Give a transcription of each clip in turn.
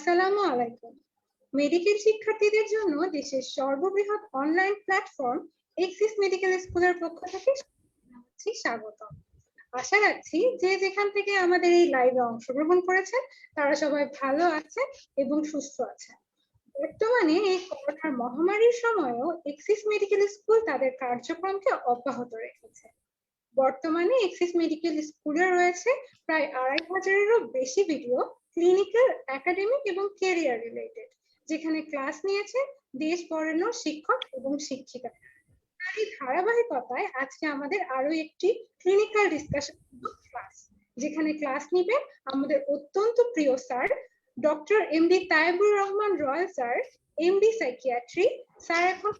আসসালামু আলাইকুম। মেডিকেল শিক্ষার্থীদের জন্য দেশের সর্ববৃহৎ অনলাইন প্ল্যাটফর্ম এক্সিস মেডিকেল স্কুলের পক্ষ থেকে জানাচ্ছি স্বাগতম। আশা রাখছি যে যেখান থেকে আমাদের এই লাইভে অংশগ্রহণ করেছেন তারা সবাই ভালো আছেন এবং সুস্থ আছেন। বর্তমানে এই করোনার মহামারীর সময়ও এক্সিস মেডিকেল স্কুল তাদের কার্যক্রমকে অব্যাহত রেখেছে। বর্তমানে এক্সিস মেডিকেল স্কুলে রয়েছে প্রায় ২৫০০-এরও বেশি ভিডিও ক্লিনিক্যাল, একাডেমিক এবং ক্যারিয়ার রিলেটেড, যেখানে ক্লাস নিয়েছে দেশ বরেণ্য শিক্ষক এবং শিক্ষিকা। এই ধারাবাহিকতায় আজকে আমাদের আরো একটি ক্লিনিক্যাল ডিসকাশন ক্লাস, যেখানে ক্লাস নিবেন আমাদের অত্যন্ত প্রিয় sir doctor MD Taibur Rahman Royal sir, MD psychiatry. Sir এখন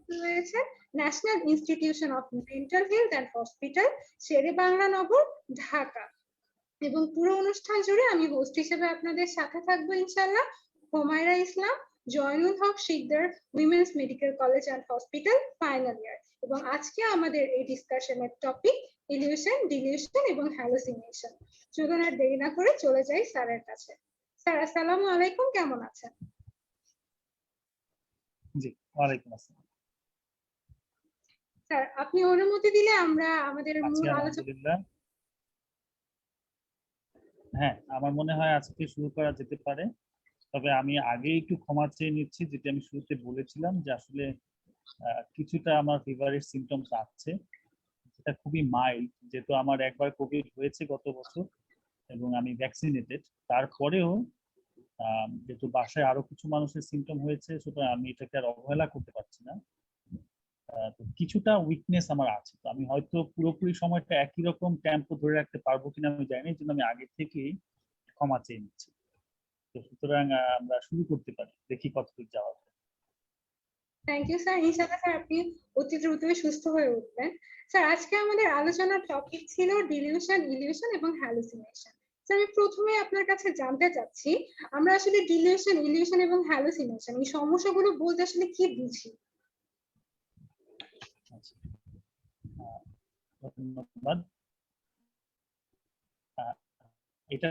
রয়েছে national institution of mental health and hospital, Sher-e-Bangla Nagar, Dhaka. এবং পুরো অনুষ্ঠান জুড়ে আমি হোস্ট হিসেবে আপনাদের সাথে থাকবো ইনশাআল্লাহ, Humaira Islam, Zainul Haque Sikder, women's medical college and hospital, final year. এবং আজকে আমাদের এই ডিসকাশনের টপিক ইলিউশন, ডিলিউশন এবং হ্যালুসিনেশন। চলুন আর দেরি না করে চলে যাই স্যারের কাছে। স্যার আসসালামু আলাইকুম, কেমন আছেন? জি, ওয়ালাইকুম আসসালাম। স্যার আপনি অনুমতি দিলে আমরা আমাদের মূল আলোচনা। হ্যাঁ, আমার মনে হয় আজকে শুরু করা যেতে পারে, তবে আমি আগে একটু ক্ষমা চেয়ে নিচ্ছি, যেটা আমি শুরুতে বলেছিলাম যে আসলে কিছুটা আমার ফিভারের সিমটমস আছে, যেটা খুবই মাইল্ড, যেহেতু আমার একবার কোভিড হয়েছে গত বছর এবং আমি ভ্যাকসিনেটেড। তারপরেও যেহেতু বাসায় আরো কিছু মানুষের সিমটম হয়েছে, সুতরাং আমি এটাকে আর অবহেলা করতে পারছি না। কিছুটা উইকনেস আমার আছে, তো আমি হয়তো পুরোপুরি সময়টা একই রকম টেম্পো ধরে রাখতে পারবো কিনা আমি জানি না, এই জন্য আমি আগে থেকেই ক্ষমা চেয়ে নিচ্ছি। তো সুতরাং আমরা শুরু করতে পারি, দেখি কতদূর যাওয়া যায়। Thank you sir. ইনশাআল্লাহ স্যার আপনি অতি দ্রুতই সুস্থ হয়ে উঠবেন। স্যার আজকে আমাদের আলোচনার টপিক ছিল ডিলিউশন, ইলিউশন এবং হ্যালুসিনেশন। স্যার আমি প্রথমে আপনার কাছে জানতে চাচ্ছি, আমরা আসলে ডিলিউশন, ইলিউশন এবং হ্যালুসিনেশন এই সমস্যাগুলো বলতে আসলে কি বুঝি? ধন্যবাদ। এটা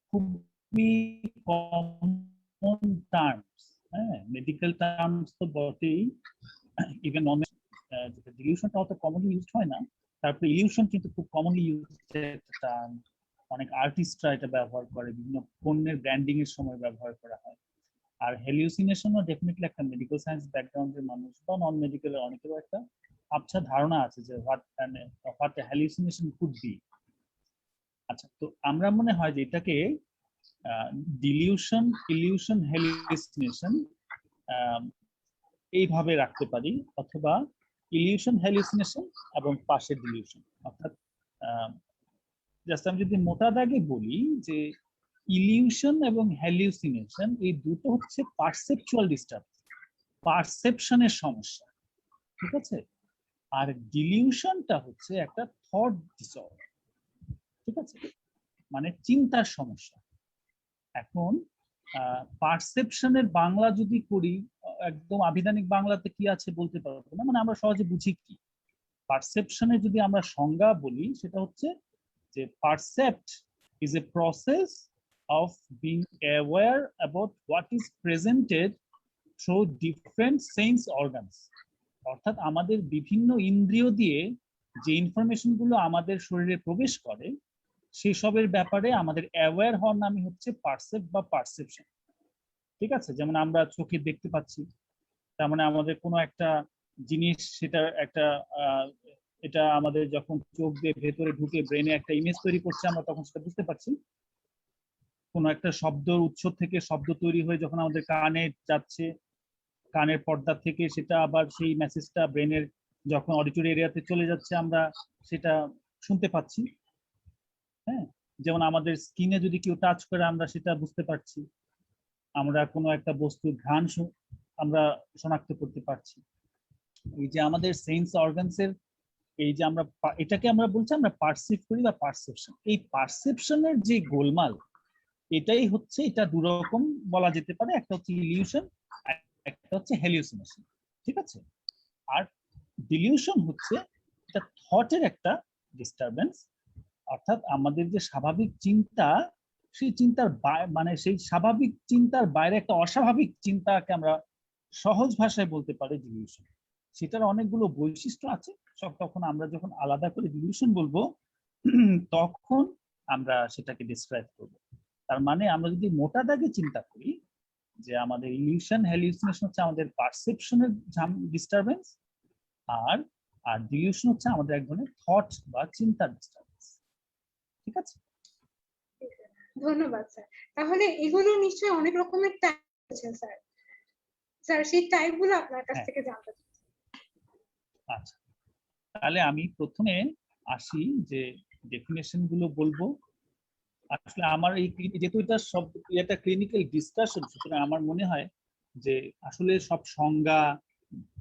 খুবই কমন টার্মস, হ্যাঁ, মেডিকেল টার্মস তো বটেই, ইভেন নন ডিলিউশনটা অত কমনলি ইউজড হয় না। তারপরে ইলিউশন কিন্তু খুব কমনলি ইউজড একটা টার্ম, অনেক আর্টিস্টরা এটা ব্যবহার করে, বিভিন্ন পণ্যের ব্র্যান্ডিং এর সময় ব্যবহার করা হয়। আর হ্যালুসিনেশনও ডেফিনেটলি একটা মেডিকেল সায়েন্স ব্যাকগ্রাউন্ডের মানুষ বা নন মেডিকেলের অনেকেরও একটা আবছা ধারণা আছে যে হোয়াট হ্যালুসিনেশন কুড বি। আচ্ছা, তো আমরা মনে হয় যে এটাকে ডিলিউশন, ইলিউশন, হ্যালুসিনেশন এইভাবে রাখতে পারি, অথবা ইলিউশন, হ্যালুসিনেশন এবং পাশের ডিলিউশন। অর্থাৎ জাস্ট আমি যদি মোটা দাগে বলি যে ইলিউশন এবং হ্যালুসিনেশন এই দুটো হচ্ছে পারসেপচুয়াল ডিস্টারবেন্স, পারসেপশনের সমস্যা, ঠিক আছে? আর ডিলিউশনটা হচ্ছে একটা থট ডিসঅর্ডার, ঠিক আছে, মানে চিন্তার সমস্যা। এখন পারসেপশনের বাংলা যদি করি, একদম আবিধানিক বাংলাতে কি আছে বলতে পারবো না, মানে আমরা সহজে বুঝি কি। পারসেপশনের যদি আমরা সংজ্ঞা বলি, সেটা হচ্ছে যে percept is a process of being aware about what is presented through different sense organs। অর্থাৎ আমাদের বিভিন্ন ইন্দ্রিয় দিয়ে যে ইনফরমেশন গুলো আমাদের শরীরে প্রবেশ করে, সেসবের ব্যাপারে আমাদের অ্যাওয়্যার হওয়ার নামই হচ্ছে পারসেপ্ট বা পারসেপশন, ঠিক আছে? যেমন আমরা চোখে দেখতে পাচ্ছি, তার মানে আমাদের কোনো একটা জিনিস, সেটা একটা এটা আমাদের যখন চোখ দিয়ে ভেতরে ঢুকে ব্রেনে একটা ইমেজ তৈরি করছে, আমরা তখন সেটা বুঝতে পারছি। কোনো একটা শব্দের উৎস থেকে শব্দ তৈরি হয়ে যখন আমাদের কানে যাচ্ছে, কানের পর্দা থেকে সেটা আবার সেই মেসেজটা ব্রেনের যখন অডিটরি এরিয়াতে চলে যাচ্ছে, আমরা সেটা শুনতে পাচ্ছি। হ্যাঁ, যেমন আমাদের স্কিনে যদি কেউ টাচ করে আমরা সেটা বুঝতে পারছি, আমরা কোনো একটা বস্তুর ঘ্রাণ আমরা শনাক্ত করতে পারছি। এই যে আমাদের সেন্স অর্গানসের এই যে আমরা এটাকে আমরা বলছি আমরা পারসিভ করি বা পারসেপশন। এই পারসেপশনের যে গোলমাল, এটাই হচ্ছে, এটা দুরকম বলা যেতে পারে, একটা হচ্ছে ইলিউশন, একটা হচ্ছে হ্যালুসিনেশন, ঠিক আছে? আর ডিলিউশন হচ্ছে এটা থটের একটা ডিস্টারবেন্স, অর্থাৎ আমাদের যে স্বাভাবিক চিন্তা, সেই চিন্তার মানে সেই স্বাভাবিক চিন্তার বাইরে একটা অস্বাভাবিক চিন্তাকে আমরা সহজ ভাষায় বলতে পারি ডিলিউশন। সেটার অনেকগুলো বৈশিষ্ট্য আছে, তখন আমরা যখন আলাদা করে ডিলিউশন বলবো তখন আমরা সেটাকে ডিসক্রাইব করব। তার মানে আমরা যদি মোটা দাগে চিন্তা করি যে আমাদের ইলিউশন হ্যালুসিনেশন হচ্ছে আমাদের পারসেপশনের ডিস্টারবেন্স, আর আর ডিলিউশন হচ্ছে আমাদের এক ধরনের থট বা চিন্তার ডিস্টারবেন্স। ঠিক আছে, ধন্যবাদ স্যার। তাহলে এগুলো নিশ্চয়ই অনেক রকমের টাইপ আছে স্যার। স্যার সেই টাইপগুলো আপনার কাছ থেকে জানতে চাই। আচ্ছা, তাহলে আমি প্রথমে আসি যে ডেফিনেশন গুলো বলবো। আসলে আমার এই যেহেতু এটা সব এটা ক্লিনিক্যাল ডিসকাশন, সুতরাং আমার মনে হয় যে আসলে সব সংজ্ঞা,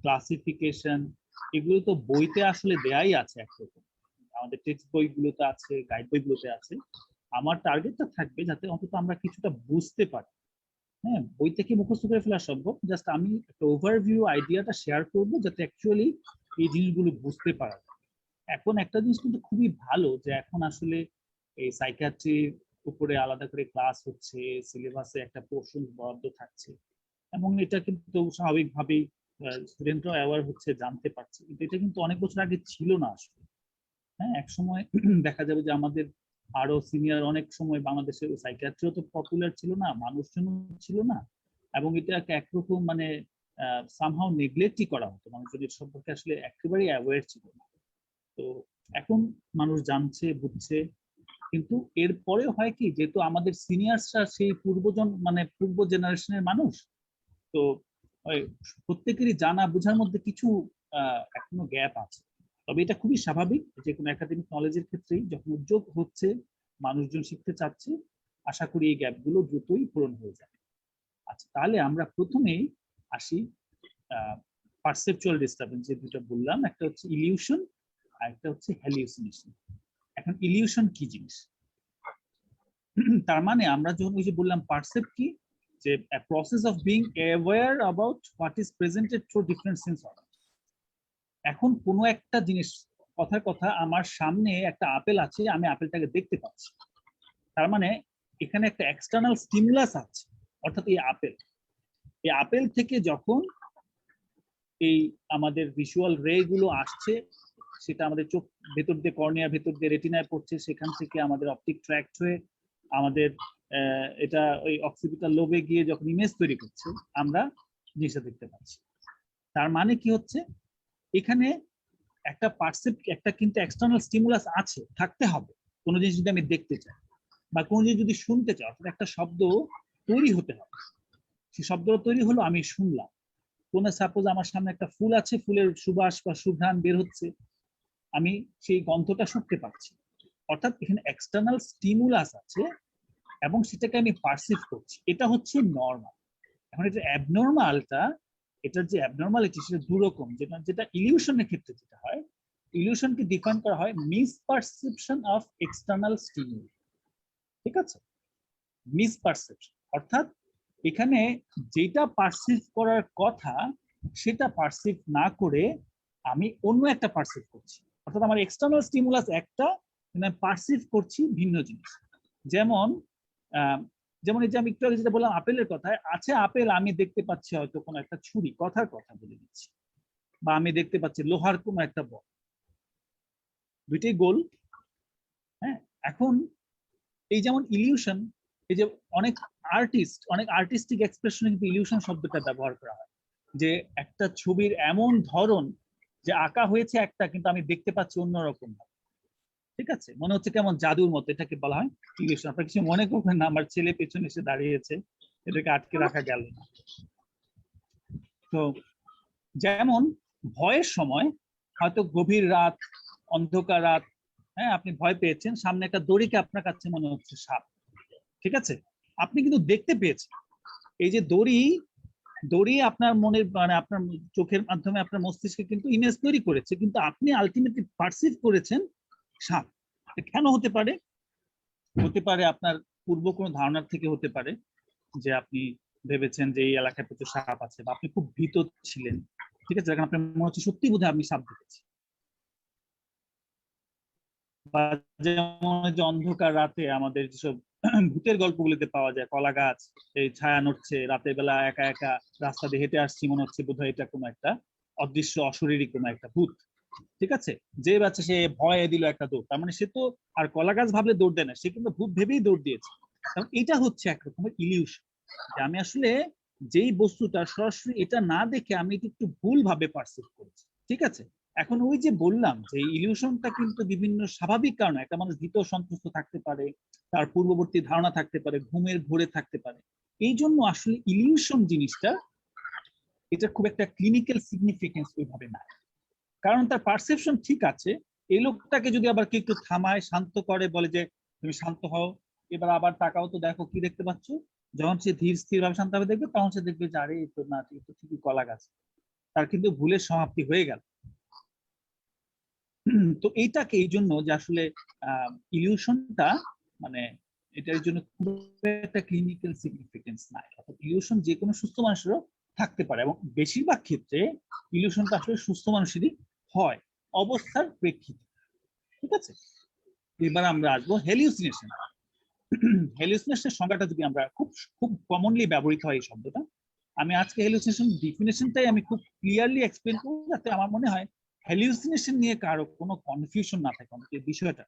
ক্লাসিফিকেশন এগুলো তো বইতে আসলে দেয়াই আছে একরকম, আমাদের টেক্সট বইগুলোতে আছে, গাইড বইগুলোতে আছে। আমার টার্গেটটা থাকবে যাতে অন্তত আমরা কিছুটা বুঝতে পারি। হ্যাঁ, বই থেকে মুখস্থ করে ফেলা সম্ভব, জাস্ট আমি একটা ওভারভিউ আইডিয়াটা শেয়ার করবো যাতে অ্যাকচুয়ালি এই জিনিসগুলো বুঝতে পারা যায়। এখন একটা জিনিস কিন্তু খুবই ভালো যে এখন আসলে এই সাইকিয়াট্রির উপরে আলাদা করে ক্লাস হচ্ছে, সিলেবাসে একটা পোর্শন বরাদ্দ থাকছে, এবং এটা কিন্তু স্বাভাবিকভাবেই স্টুডেন্টরাও অ্যাওয়ার হচ্ছে, জানতে পারছে। কিন্তু এটা কিন্তু অনেক বছর আগে ছিল না আসলে। হ্যাঁ, এক সময় দেখা যাবে যে আমাদের আরো সিনিয়র অনেক সময় বাংলাদেশে সাইকিয়াট্রিও তো পপুলার ছিল না, মানুষজন ছিল না, এবং এটাকে একরকম মানে সামহাও নেগলেক্টই করা হতো, মানুষজন সম্পর্কে আসলে একেবারেই অ্যাওয়ার ছিল না। তো এখন মানুষ জানছে, বুঝছে। কিন্তু এরপরেও হয় কি, যেহেতু আমাদের সিনিয়রসরা সেই পূর্ব জেনারেশনের মানুষ, তো প্রত্যেকেরই জানা বোঝার মধ্যে কিছু এখনো গ্যাপ আছে। তবে এটা খুবই স্বাভাবিক, যে কোনো একাডেমিক নলেজের ক্ষেত্রেই যখন উদ্যোগ হচ্ছে, মানুষজন শিখতে চাচ্ছে, আশা করি এই গ্যাপগুলো দ্রুতই পূরণ হয়ে যাবে। আচ্ছা, তাহলে আমরা প্রথমেই আসি পারসেপচুয়াল ডিস্টারবেন্স, যে দুটো বললাম, একটা হচ্ছে ইলিউশন আর একটা হচ্ছে হ্যালিউসিনেশন। এখন ইলিউশন কি জিনিস? তার মানে আমরা যখন ওই যে বললাম পারসেপ্ট কি, যে process of being aware about what is presented through different sense organ. এখন কোনো একটা জিনিস, কথার কথা, আমার সামনে একটা আপেল আছে, আমি আপেলটাকে দেখতে পাচ্ছি, তার মানে এখানে একটা এক্সটার্নাল স্টিমুলাস আছে, অর্থাৎ এই আপেল থেকে যখন এই আমাদের ভিজুয়াল রে গুলো আসছে, সেটা আমাদের চোখ ভেতর দিয়ে, কর্নিয়ার ভেতর দিয়ে রেটিনায় পড়ছে, সেখান থেকে আমাদের অপটিক ট্র্যাক্ট হয়ে আমাদের এটা ওই অক্সিপিটাল লোবে গিয়ে যখন ইমেজ তৈরি করছে, আমরা জিনিসটা দেখতে পাচ্ছি। তার মানে কি হচ্ছে, এখানে একটা একটা কিন্তু এক্সটার্নাল স্টিমুলাস আছে, থাকতে হবে। কোনো জিনিস যদি আমি দেখতে চাই বা কোনো জিনিস যদি শুনতে চাই, অর্থাৎ একটা শব্দ তৈরি হতে হবে। সেই শব্দটা তৈরি হলো, আমি শুনলাম। কোনো সাপোজ আমার সামনে একটা ফুল আছে, ফুলের সুবাস বা সুঘ্রাণ বের হচ্ছে, আমি সেই গন্ধটা শুনতে পাচ্ছি। অর্থাৎ এখানে এক্সটার্নাল স্টিমুলাস আছে এবং সেটাকে আমি পারসিভ করছি। এটা হচ্ছে নর্মাল। এখন এটা অ্যাবনর্মালটা, এটার যে অ্যাবনর্মালিটি সেটা দুরকম। যেটা ইলিউশনের ক্ষেত্রে যেটা হয়, ইলিউশনকে ডিফাইন করা হয় মিসপারসেপশন অফ এক্সটার্নাল স্টিমুলি। ঠিক আছে, মিসপারসেপশন অর্থাৎ এখানে যেটা পারসিভ করার কথা সেটা পারসিভ না করে আমি অন্য একটা পারসিভ করছি। অর্থাৎ আমার এক্সটার্নাল স্টিমুলাস একটা, কিন্তু আমি পারসিভ করছি ভিন্ন জিনিস। যেমন এই যে আমি একটু আগে যেটা বললাম আপেলের কথায় আছে, আপেল আমি দেখতে পাচ্ছি হয়তো কোনো একটা ছুরি, কথার কথা বলে দিচ্ছি, বা আমি দেখতে পাচ্ছি লোহার কোনো একটা বল, দুইটাই গোল। হ্যাঁ, এখন এই যেমন ইলিউশন, এই যে অনেক আর্টিস্টিক এক্সপ্রেশনে কিন্তু ইলিউশন শব্দটা ব্যবহার করা হয়, যে একটা ছবির এমন ধরন যে আঁকা হয়েছে একটা, কিন্তু আমি দেখতে পাচ্ছি অন্যরকম। ঠিক আছে, মনে হচ্ছে কেমন জাদুর মতো, এটাকে বলা হয় ইলিউশন। আপনার কিছু মনে করবেন না, আমার ছেলে পেছনে এসে দাঁড়িয়েছে, এটাকে আটকে রাখা গেল না। তো যেমন ভয়ের সময়, হয়তো গভীর রাত, অন্ধকার রাত, হ্যাঁ, আপনি ভয় পেয়েছেন, সামনে একটা দড়িকে আপনার কাছে মনে হচ্ছে সাপ। ঠিক আছে, আপনি কিন্তু দেখতে পেয়েছেন এই যে দড়ি আপনার মনের মানে আপনার চোখের মাধ্যমে আপনার মস্তিষ্কে কিন্তু ইমেজ তৈরি করেছে, কিন্তু আপনি আলটিমেটলি পারসিভ করেছেন সাপ। কেন হতে পারে? হতে পারে আপনার পূর্ব কোনো ধারণার থেকে হতে পারে, যে আপনি ভেবেছেন যে এই এলাকায় প্রচুর সাপ আছে, বা আপনি খুব ভীত ছিলেন। ঠিক আছে, আপনার মনে হচ্ছে সত্যি বোধহয় আপনি সাপ দেখেছেন। বা যেমন যে অন্ধকার রাতে আমাদের যেসব ভূতের গল্পগুলিতে পাওয়া যায়, কলা গাছ, এই ছায়া নড়ছে, রাতের বেলা একা একা রাস্তা দিয়ে হেঁটে আসছি, মনে হচ্ছে বোধহয় এটা কোনো একটা অদৃশ্য অশরীরী কোনো একটা ভূত। ঠিক আছে, যে বাচ্চা সে ভয়ে দিল একটা দৌড়, তার মানে সে তো আর কলা গাছ ভাবলে দৌড় দেয় না, সে কিন্তু ভূত ভেবেই দৌড় দিয়েছে। কারণ এটা হচ্ছে এক রকমের ইলিউশন, যে আমি আসলে যেই বস্তুটা সরাসরি এটা না দেখে আমি এটা একটু ভুল ভাবে পারসিভ করেছি। ঠিক আছে, এখন ওই যে বললাম যে ইলিউশনটা কিন্তু বিভিন্ন স্বাভাবিক কারণে, একটা মানুষ ভীত সন্ত্রস্ত থাকতে পারে, তার পূর্ববর্তী ধারণা থাকতে পারে, ঘুমের ঘোরে থাকতে পারে। এই জন্য আসলে ইলিউশন জিনিসটা এটা খুব একটা ক্লিনিক্যাল সিগনিফিকেন্স ওইভাবে না, কারণ তার পারসেপশন ঠিক আছে। এই লোকটাকে যদি আবার কি একটু থামায়, শান্ত করে, বলে যে তুমি শান্ত হও, এবার আবার তাকাও তো দেখো কি দেখতে পাচ্ছ, যখন সে ধীর স্থির ভাবে শান্ত ভাবে দেখবে, তখন সে দেখবে যে আরে এই তো না, এই তো ঠিকই কলা গাছ, তার কিন্তু ভুলের সমাপ্তি হয়ে গেল। তো এইটাকে এই জন্য যে আসলে ইলিউশনটা মানে এটার জন্য খুব একটা ক্লিনিক্যাল সিগনিফিকেন্স নাই, অর্থাৎ ইলিউশন যে কোনো সুস্থ মানুষেরও থাকতে পারে, এবং বেশিরভাগ ক্ষেত্রে ইলিউশনটা আসলে সুস্থ মানুষেরই হয় অবস্থার প্রেক্ষিতে। ঠিক আছে, এবার আমরা আসবো হ্যালিউসিনেশন। হ্যালিউসিনেশনের সংজ্ঞাটা যদি আমরা খুব খুব কমনলি ব্যবহৃত হয় এই শব্দটা, আমি আজকে হ্যালিউসিনেশন ডিফিনিশনটাই আমি খুব ক্লিয়ারলি এক্সপ্লেন করব, যাতে আমার মনে হয় হ্যালিউসিনেশন নিয়ে কারো কোনো কনফিউশন না থাকে অনেকের বিষয়টা।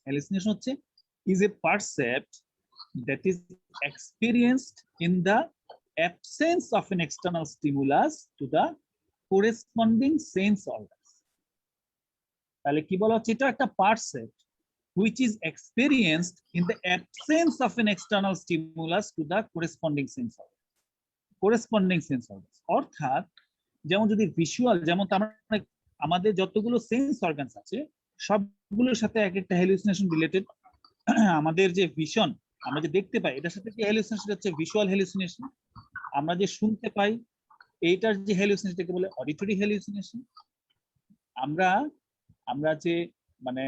হ্যালিউসিনেশন হচ্ছে is a percept that is experienced in the absence of an external stimulus to the corresponding sense organs. তাহলে কি বলা হচ্ছে, এটা একটা percept which is experienced in the absence of an external stimulus to the corresponding sense organs. Corresponding sense organs অর্থাৎ যেমন যদি visual, যেমন আমাদের যতগুলো সেন্স অর্গানস আছে সবগুলোর সাথে এক একটা হ্যালুসিনেশন রিলেটেড। আমাদের যে ভিশন, আমরা যে দেখতে পাই, এটার সাথে কি হ্যালুসিনেশন হচ্ছে ভিজুয়াল হ্যালুসিনেশন। আমরা যে শুনতে পাই, এইটার যে হ্যালুসিনেশনটাকে বলে অডিটরি হ্যালুসিনেশন। আমরা আমরা যে মানে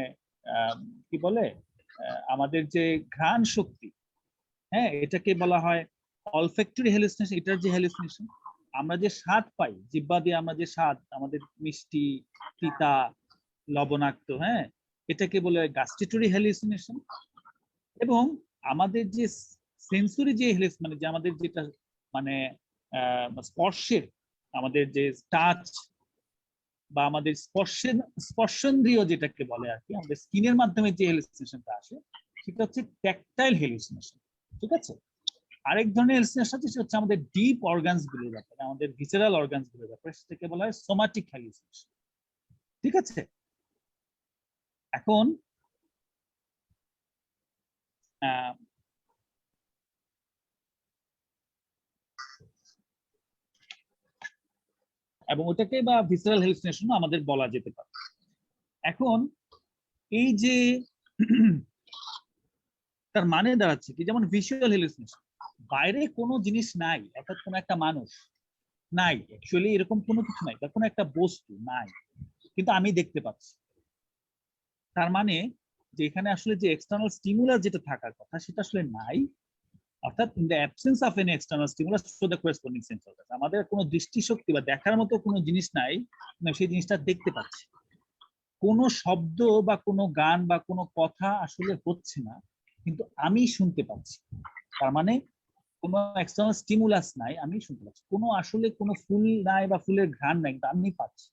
কি বলে আমাদের যে ঘ্রাণ শক্তি, হ্যাঁ, এটাকে বলা হয় অলফ্যাক্টরি হ্যালুসিনেশন, এটার যে হ্যালুসিনেশন। আমরা যে স্বাদ পাই, জিহ্বা দিয়ে আমরা যে স্বাদ, আমাদের মিষ্টি, তিতা, লবণাক্ত, হ্যাঁ, এটাকে বলে গাস্ট্রেটরি হ্যালুসিনেশন। এবং আমাদের যে সেন্সরি যে মানে যে আমাদের যেটা মানে স্পর্শের, আমাদের যে টাচ বা আমাদের স্পর্শেন্দ্রিয় যেটাকে বলে আর কি, আমাদের স্কিনের মাধ্যমে যে হ্যালুসিনেশনটা আসে সেটা হচ্ছে ট্যাকটাইল হ্যালুসিনেশন। ঠিক আছে, আরেক ধরনের হ্যালুসিনেশন আছে, সেটা হচ্ছে আমাদের ডিপ অর্গানস গুলোর ব্যাপারে, আমাদের ভিসেরাল অর্গানস গুলোর ব্যাপারে, সেটাকে বলা হয় সোমাটিক হ্যালুসিনেশন। ঠিক আছে, এখন এবং ওটাকে বা ভিসেরাল হ্যালুসিনেশন আমাদের বলা যেতে পারে। এখন এই যে তার মানে দাঁড়াচ্ছে কি, যেমন ভিজুয়াল হ্যালুসিনেশন, বাইরে কোনো জিনিস নাই, অর্থাৎ কোনো একটা মানুষ নাই, অ্যাকচুয়ালি এরকম কোনো কিছু নাই, বা কোনো একটা বস্তু নাই, কিন্তু আমি দেখতে পাচ্ছি। তার মানে যে এখানে আসলে যে এক্সটার্নাল স্টিমুলাস যেটা থাকার কথা সেটা আসলে নাই, অর্থাৎ in the absence of any external stimulus to the corresponding sense organ, আমাদের কোনো দৃষ্টিশক্তি বা দেখার মতো কোনো জিনিস নাই, সেই জিনিসটা দেখতে পাচ্ছি। কোনো শব্দ বা কোনো গান বা কোনো কথা আসলে হচ্ছে না, কিন্তু আমি শুনতে পাচ্ছি। তার মানে কোনো এক্সটার্নাল স্টিমুলাস নাই, আমি শুনতে পাচ্ছি। কোনো আসলে কোনো ফুল নাই বা ফুলের ঘ্রাণ নাই, কিন্তু আমি পাচ্ছি।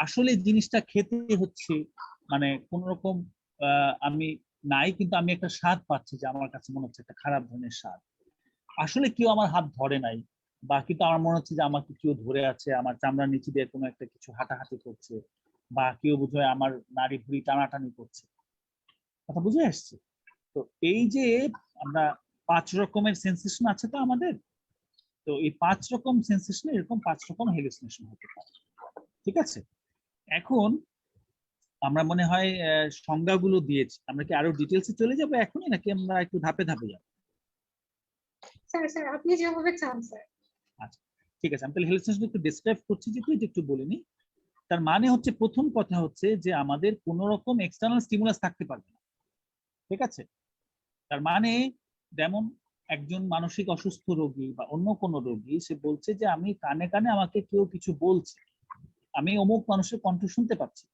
আসলে জিনিসটা খেতে হচ্ছে, মানে কোন রকম আমি নাই, কিন্তু আমি একটা স্বাদ পাচ্ছি, যে আমার কাছে মনে হচ্ছে একটা খারাপ ধরনের স্বাদ। আসলে কেউ আমার হাত ধরে নাই, বা কিন্তু আমার মনে হচ্ছে যে আমাকে কেউ ধরে আছে, আমার চামড়ার নিচে দিয়ে কোনো একটা কিছু হাঁটাহাঁটি করছে, বা কেউ বোধহয় আমার নাড়ি ভুড়ি টানাটানি করছে। কথা বুঝে আসছে? তো এই যে আমরা 5 রকমের সেন্সেশন আছে তো আমাদের, তো এই 5 রকম সেন্সেশন এরকম 5 রকম হ্যালুসিনেশন হতে পারে। ঠিক আছে, এখন আমরা মনে হয় সংজ্ঞাগুলো দিয়েছি, আমরা কি আরো ডিটেলসে চলে যাবো এখনই, নাকি আমরা একটু ধাপে ধাপে যাবো? স্যার আপনি যেভাবে চান স্যার। আচ্ছা, ঠিক আছে, আমি তাহলে হ্যালুসিনেশন একটু ডেসক্রাইব করছি, যেহেতু এটা একটু বলে নিই। তার মানে হচ্ছে, প্রথম কথা হচ্ছে যে আমাদের কোনো রকম এক্সটার্নাল স্টিমুলাস থাকতে পারবে না। ঠিক আছে, তার মানে যেমন একজন মানসিক অসুস্থ রোগী বা অন্য কোনো রোগী, সে বলছে যে আমি কানে কানে আমাকে কেউ কিছু বলছে, আমি অমুক মানুষের কণ্ঠ শুনতে পাচ্ছি,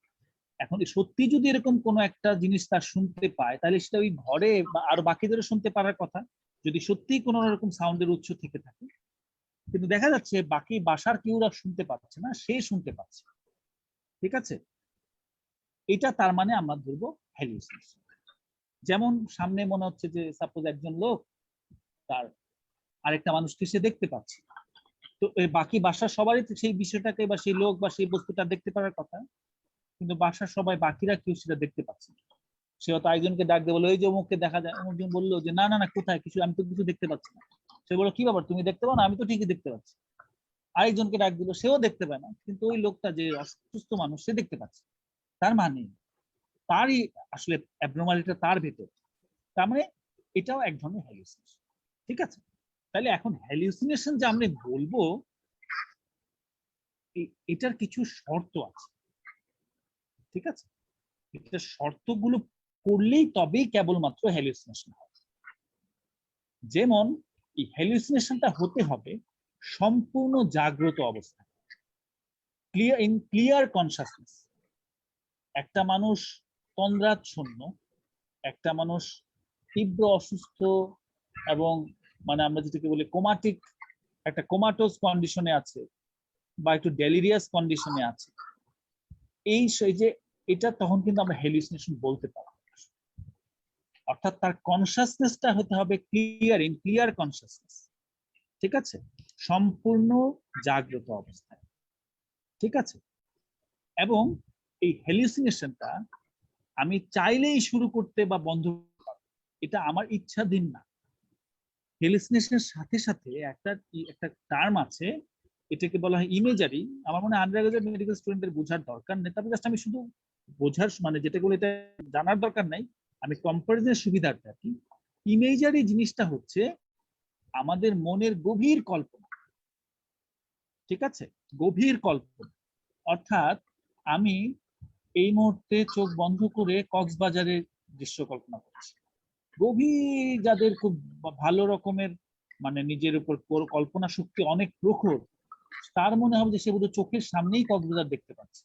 এখন সত্যি যদি এরকম কোনো একটা জিনিস তার শুনতে পায়, তাহলে সেটা ওই ঘরে আর বাকিদেরও শুনতে পারার কথা, যদি সত্যি কোনো রকম সাউন্ডের উৎস থেকে থাকে। কিন্তু দেখা যাচ্ছে বাকি বাসার কেউ শুনতে পাচ্ছে না, সে শুনতে পাচ্ছে। ঠিক আছে, এটা তার মানে আমরা ধরবো হ্যালুসিনেশন। যেমন সামনে মনে হচ্ছে যে সাপোজ একজন লোক তার আরেকটা মানুষকে সে দেখতে পাচ্ছে, তো বাকি বাসার সবারই সেই বিষয়টাকে বা সেই লোক বা সেই বস্তুটা দেখতে পারার কথা, কিন্তু বাসার সবাই বাকিরা কেউ সেটা দেখতে পাচ্ছে না। সে হয়তো একজনকে ডাক দিয়ে বললো, এই যে অমুককে দেখা যায়, অমুকজন বললো যে না না না কোথায়, কিছু আমি তো কিছু দেখতে পাচ্ছি না। সে বললো কি ব্যাপার, তুমি দেখতে পাও না? আমি তো ঠিকই দেখতে পাচ্ছি। আরেকজনকে ডাক দিল, সেও দেখতে পায় না, কিন্তু ওই লোকটা যে অসুস্থ মানুষ সে দেখতে পাচ্ছে। তার মানে তারই আসলে অ্যাবনর্মালিটিটা তার ভেতর। তার মানে এটাও এক ধরনের হ্যালুসিনেশন। ঠিক আছে, তাহলে এখন হ্যালুসিনেশন যে আমরা বলবো, এটার কিছু শর্ত আছে। ঠিক আছে, এটা শর্তগুলো করলেই তবেই কেবলমাত্র হ্যালুসিনেশন হয়। যেমন এই হ্যালুসিনেশনটা হতে হবে সম্পূর্ণ জাগ্রত অবস্থায়, ক্লিয়ার কনসাসনেস। একটা মানুষ তন্দ্রাচ্ছন্ন, একটা মানুষ তীব্র অসুস্থ এবং মানে আমরা যেটাকে বলি কোমাটিক, একটা কোমাটোস কন্ডিশনে আছে বা একটু ডেলিরিয়াস কন্ডিশনে আছে, এই যে এটা তখন কিন্তু আমরা হ্যালুসিনেশন বলতে পারি। অর্থাৎ তার কনসাসনেসটা হতে হবে ক্লিয়ার কনসাসনেস। ঠিক আছে, সম্পূর্ণ জাগ্রত অবস্থায়। ঠিক আছে, এবং এই হ্যালুসিনেশনটা আমি চাইলেই শুরু করতে বা বন্ধ করতে পারবো, এটা আমার ইচ্ছাধীন না। হ্যালুসিনেশনের সাথে সাথে একটা টার্ম আছে, এটাকে বলা হয় ইমেজারি। আমার মনে হয় আন্ডারগ্রাজুয়েট মেডিকেল স্টুডেন্টদের বোঝার দরকার নেই, তবে জাস্ট আমি শুধু বোঝার মানে যেটা বলে এটা জানার দরকার নাই, আমি কম্পারিজনের সুবিধার্থে আর কি। ইমেজারি জিনিসটা হচ্ছে আমাদের মনের গভীর কল্পনা। ঠিক আছে, গভীর কল্পনা। অর্থাৎ আমি এই মুহূর্তে চোখ বন্ধ করে কক্সবাজারের দৃশ্য কল্পনা করছি। গভীর যাদের খুব ভালো রকমের মানে নিজের উপর কল্পনা শক্তি অনেক প্রখর, তার মনে হবে যে সে বোধহয় চোখের সামনেই কক্সবাজার দেখতে পাচ্ছে।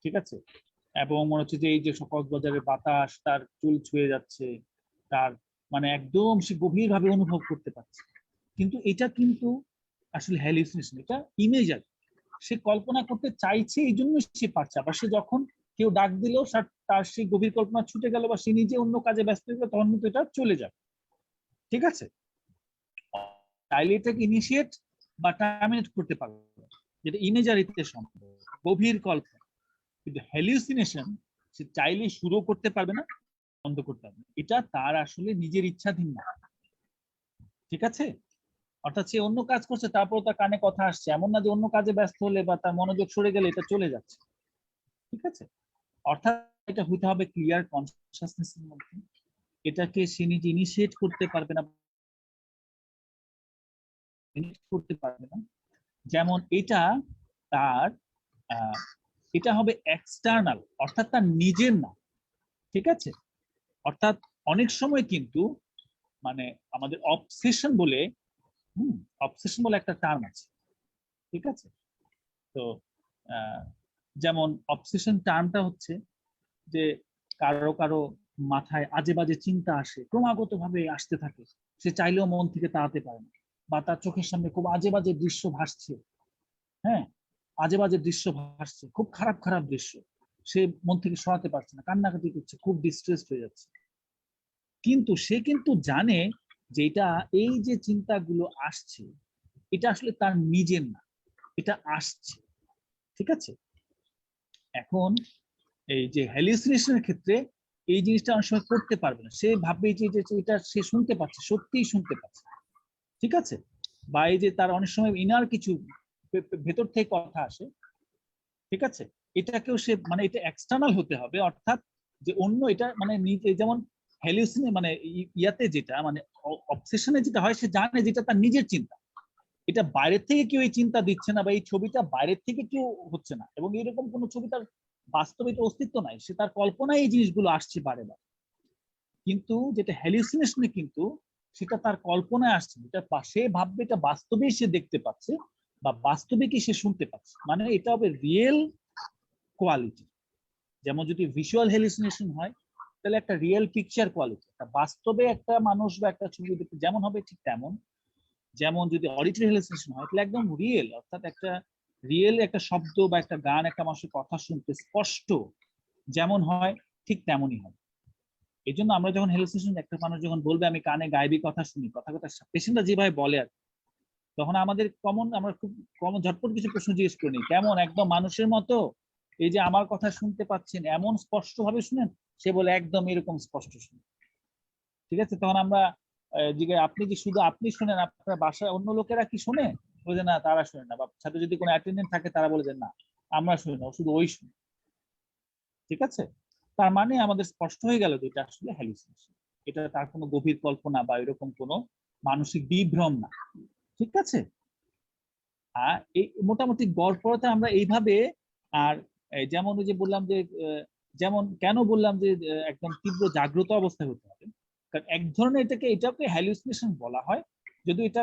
ঠিক আছে, এবং মনে হচ্ছে যে এই যে কক্সবাজারের বাতাস তার চুল ছুঁয়ে যাচ্ছে, তার মানে একদম সে গভীরভাবে অনুভব করতে পারছে। কিন্তু এটা কিন্তু আসলে হ্যালুসিনেশন, এটা ইমেজারি। সে কল্পনা করতে চাইছে এই জন্য সে পারছে, আবার সে যখন কেউ ডাক দিলেও তার সেই গভীর কল্পনা ছুটে গেল বা সে নিজে অন্য কাজে ব্যস্ত হয়ে গেল, তখন কিন্তু এটা চলে যাবে। ঠিক আছে, চাইলে এটাকে ইনিশিয়েট বা টার্মিনেট করতে পারবে, যেটা ইমেজারিতে সম্ভব, গভীর কল্পনা। কিন্তু হ্যালুসিনেশন সে চাইলে শুরু করতে পারবে না, বন্ধ করতে পারবে না, এটা তার আসলে নিজের ইচ্ছাধীন না। ঠিক আছে, অর্থাৎ সে অন্য কাজ করছে তারপর তার কানে কথা আসছে, এমন না যে অন্য কাজে ব্যস্ত হলে বা তার মনোযোগ সরে গেলে এটা চলে যাচ্ছে। ঠিক আছে, অর্থাৎ এটা হইতে হবে ক্লিয়ার কনসাসনেসের মধ্যে, এটাকে সে নিজে ইনিশিয়েট করতে পারবে না, যেমন এটা তার এটা হবে এক্সটার্নাল, অর্থাৎ তার নিজের না। ঠিক আছে, অর্থাৎ অনেক সময় কিন্তু মানে আমাদের অবসেশন বলে একটা টার্ম আছে। ঠিক আছে, তো যেমন অবসেশন টার্মটা হচ্ছে যে কারো কারো মাথায় আজে বাজে চিন্তা আসে, ক্রমাগত ভাবে আসতে থাকে, সে চাইলেও মন থেকে তাড়াতে পারে না, বা তার চোখের সামনে খুব আজে বাজে দৃশ্য ভাসছে। হ্যাঁ, আজে বাজে দৃশ্য ভাসছে, খুব খারাপ খারাপ দৃশ্য, সে মন থেকে সরাতে পারছে না, কান্নাকাটি করছে, খুব ডিস্ট্রেসড হয়ে যাচ্ছে। কিন্তু সে কিন্তু জানে যে এটা, এই যে চিন্তাগুলো আসছে, এটা আসলে তার নিজের না, এটা আসছে। ঠিক আছে, এখন এই যে হ্যালুসিনেশনের ক্ষেত্রে এই জিনিসটা অনেক সময় করতে পারবে না, সে ভাববে যে এটা সে শুনতে পাচ্ছে, সত্যিই শুনতে পাচ্ছে। ঠিক আছে, বা এই যে তার অনেক সময় ইনার কিছু ভেতর থেকে কথা আসে। ঠিক আছে, এটাকেও সে মানে এটা এক্সটার্নাল হতে হবে, অর্থাৎ যে অন্য এটা মানে নিজে, যেমন হ্যালুসিনে মানে ইয়াতে যেটা মানে অবসেশনে যেটা হয়, সে জানে যেটা তার নিজের চিন্তা, এটা বাইরের থেকে কেউ এই চিন্তা দিচ্ছে না, বা এই ছবিটা বাইরের থেকে কেউ হচ্ছে না, এবং এরকম কোনো ছবি তার বাস্তবে অস্তিত্ব নাই, সে তার কল্পনায় এই জিনিসগুলো আসছে বারে বারে। কিন্তু যেটা হ্যালুসিনেশনে কিন্তু সেটা তার কল্পনায় আসছে, এটা সে ভাববে এটা বাস্তবেই সে দেখতে পাচ্ছে বা বাস্তবে কি সে শুনতে পাচ্ছে, মানে এটা হবে রিয়েল কোয়ালিটি। যেমন যদি ভিজুয়াল হ্যালুসিনেশন হয় তাহলে একটা রিয়েল পিকচার কোয়ালিটি, বাস্তবে একটা মানুষ বা একটা ছবি দেখতে যেমন হবে ঠিক তেমন। যেমন যদি অডিটরি হ্যালুসিনেশন হয় তাহলে একদম রিয়েল, অর্থাৎ একটা রিয়েল একটা শব্দ বা একটা গান, একটা মানুষের কথা শুনতে স্পষ্ট যেমন হয় ঠিক তেমনই হয়। এই জন্য আমরা যখন হ্যালুসিনেশন, একটা মানুষ যখন বলবে আমি কানে গাইবি কথা শুনি, কথা পেশেন্টরা যেভাবে বলে আর তখন আমাদের আমরা খুব কমন ঝটপট কিছু প্রশ্ন জিজ্ঞেস করি, কেমন একদম মানুষের মতো, এই যে আমার কথা শুনতে পাচ্ছেন এমন স্পষ্ট ভাবে শুনেন? সে বলে একদম এরকম স্পষ্ট শুনেন। ঠিক আছে, তখন আমরা আপনি কি শুধু আপনি শুনেন, আপনার বাসায় অন্য লোকেরা কি শোনে? বলে না তারা শোনে না, বা সাথে যদি কোনো অ্যাটেন্ডেন্ট থাকে তারা বলে যে না আমরা শুনি না, শুধু ওই শুনি। ঠিক আছে, তার মানে আমাদের স্পষ্ট হয়ে গেল যে এটা আসলে হ্যালুসিনেশন, এটা তার কোনো গভীর কল্পনা বা এরকম কোনো মানসিক বিভ্রম না। ঠিক আছে, আর এই মোটামুটি গড়পড়তা আমরা এইভাবে। আর যেমন ওই যে বললাম যে যেমন কেন বললাম যে একদম তীব্র জাগ্রত অবস্থায় হতে হবে, কারণ এক ধরনের এটাকে হ্যালুসিনেশন বলা হয়, যদি এটা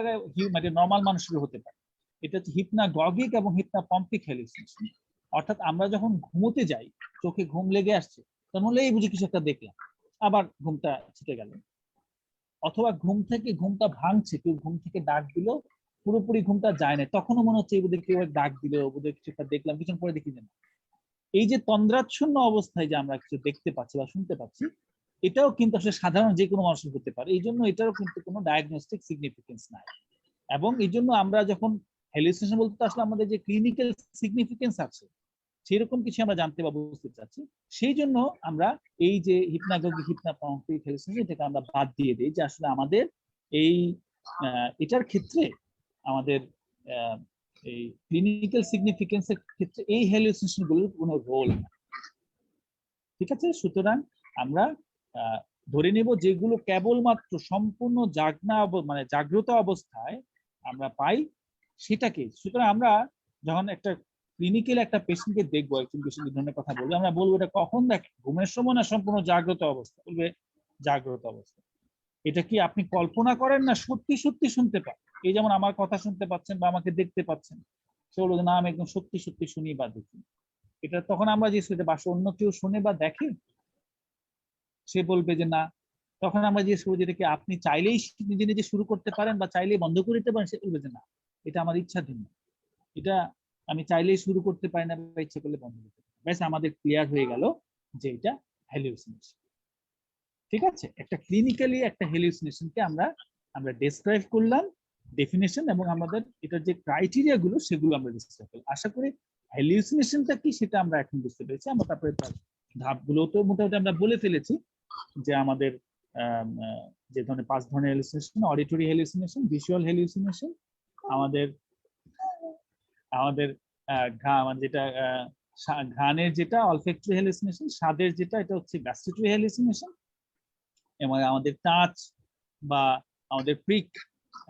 মানে নর্মাল মানুষের হতে পারে। এটা হচ্ছে হিপনাগগিক এবং হিপনাপম্পিক হ্যালুসিনেশন। অর্থাৎ আমরা যখন ঘুমোতে যাই, চোখে ঘুম লেগে আসছে, তখন হলে এই বুঝি কিছু একটা দেখলাম, আবার ঘুমটা ছুটে গেল। অথবা ঘুমটা ভাঙছে, কেউ ঘুম থেকে ডাক দিল, পুরোপুরি ঘুমটা যায় না, তখনও মনে হচ্ছে বোধহয় কেউ ডাক দিল, বোধহয় কিছু একটা দেখলাম, কিছু পরে দেখি না। এই যে তন্দ্রাচ্ছন্ন অবস্থায় যে আমরা কিছু দেখতে পাচ্ছি বা শুনতে পাচ্ছি, এটাও কিন্তু আসলে সাধারণ যে কোনো মানুষের হতে পারে। এই জন্য এটারও কিন্তু কোনো ডায়াগনস্টিক সিগনিফিকেন্স নাই। এবং এই জন্য আমরা যখন হ্যালুসিনেশন বলতে আসলে আমাদের যে ক্লিনিক্যাল সিগনিফিকেন্স আছে সেরকম কিছু আমরা জানতে বা বুঝতে চাচ্ছি, সেই জন্য আমরা এই যে হিপনাগগিক হিপনাপম্পিক হ্যালুসিনেশন এটাকে আমরা বাদ দিয়ে দিই, যে আসলে আমাদের এই এটার ক্ষেত্রে আমাদের এই ক্লিনিক্যাল সিগনিফিকেন্সের ক্ষেত্রে এই হ্যালুসিনেশন গুলোর কোনো রোল না। ঠিক আছে, সুতরাং আমরা ধরে নেব যেগুলো কেবলমাত্র সম্পূর্ণ মানে জাগ্রত অবস্থায় আমরা পাই সেটাকে। সুতরাং আমরা যখন একটা ক্লিনিক্যাল একটা পেশেন্টকে দেখবো, একজন পেশেন্ট ধরনের কথা বলবো, আমরা বলবো এটা কখন দেখে, ঘুমের সময় না সম্পূর্ণ জাগ্রত অবস্থা? বলবে জাগ্রত অবস্থা। এটা কি আপনি কল্পনা করেন না সত্যি সত্যি শুনতে পান? এই যেমন আমার কথা শুনতে পাচ্ছেন বা আমাকে দেখতে পাচ্ছেন, সে বলবে না আমি একদম সত্যি সত্যি শুনি বা দেখি। এটা তখন আমরা যে বাসা অন্য কেউ শুনে বা দেখে, সে বলবে যে না। তখন আমরা যে শুরু, যেটাকে আপনি চাইলেই নিজে নিজে শুরু করতে পারেন বা চাইলেই বন্ধ করে দিতে পারেন, সে বলবে যে না এটা আমার ইচ্ছাধীন, এটা আমি চাইলেই শুরু করতে পারি না বা ইচ্ছা করলে বন্ধ করতে পারি। ব্যাস আমাদের ক্লিয়ার হয়ে গেল যে এটা হ্যালুসিনেশন। ঠিক আছে, একটা ক্লিনিক্যালি একটা হ্যালুসিনেশনকে আমরা আমরা ডেসক্রাইব করলাম, ডেফিনেশন, এবং আমাদের এটার যে ক্রাইটেরিয়া গুলো সেগুলো আমরা ডিসক্রাইব করলাম। আশা করি হ্যালুসিনেশনটা কি সেটা আমরা এখন বুঝতে পেরেছি। আমরা তারপরে ধাপগুলো তো মোটামুটি আমরা বলে ফেলেছি, যে আমাদের যে ধরনের 5 ধরনের hallucination: auditory hallucination, visual hallucination, আমাদের আমাদের মানে যেটা ঘ্রাণের যেটা অলফ্যাক্টরি হ্যালুসিনেশন, স্বাদের যেটা এটা হচ্ছে গ্যাস্ট্রেটরি হ্যালুসিনেশন, এবং আমাদের টাচ বা আমাদের প্রিক,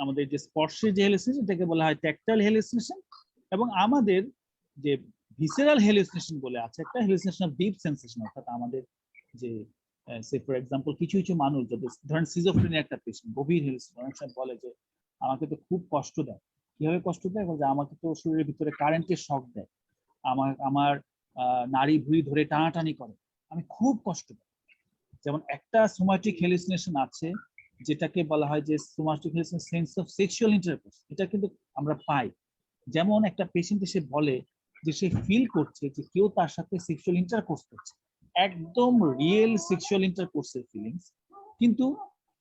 আমাদের যে স্পর্শের যে হ্যালুসিনেশন এটাকে বলা হয় ট্যাকটাইল হ্যালুসিনেশন। এবং আমাদের যে ভিসেরাল হ্যালুসিনেশন বলে আছে, একটা হ্যালুসিনেশন অফ ডিপ সেন্সেশন, অর্থাৎ আমাদের যে সে ফর এক্সাম্পল কিছু কিছু মানুষ যাদের ধরেন সিজোফ্রেনিয়া একটা পেশেন্ট, গভীর হ্যালুসিনেশন, অনেক সময় বলে যে আমাকে তো খুব কষ্ট দেয়। কিভাবে কষ্ট দেয়? বলছে আমাকে তো শরীরের ভিতরে কারেন্টের শক দেয়, আমার আমার নাড়ি ভুঁড়ি ধরে টানাটানি করে, আমি খুব কষ্ট পাই। যেমন একটা সোমাটিক হ্যালুসিনেশন আছে যেটাকে বলা হয় যে somatic hallucination sense of sexual intercourse, এটা কিন্তু আমরা পাই। যেমন একটা পেশেন্ট এসে বলে যে সে ফিল করছে যে কেউ তার সাথে সেক্সুয়াল ইন্টারকোর্স করছে, একদম রিয়েল সেক্সুয়াল ইন্টারকোর্সের ফিলিংস, কিন্তু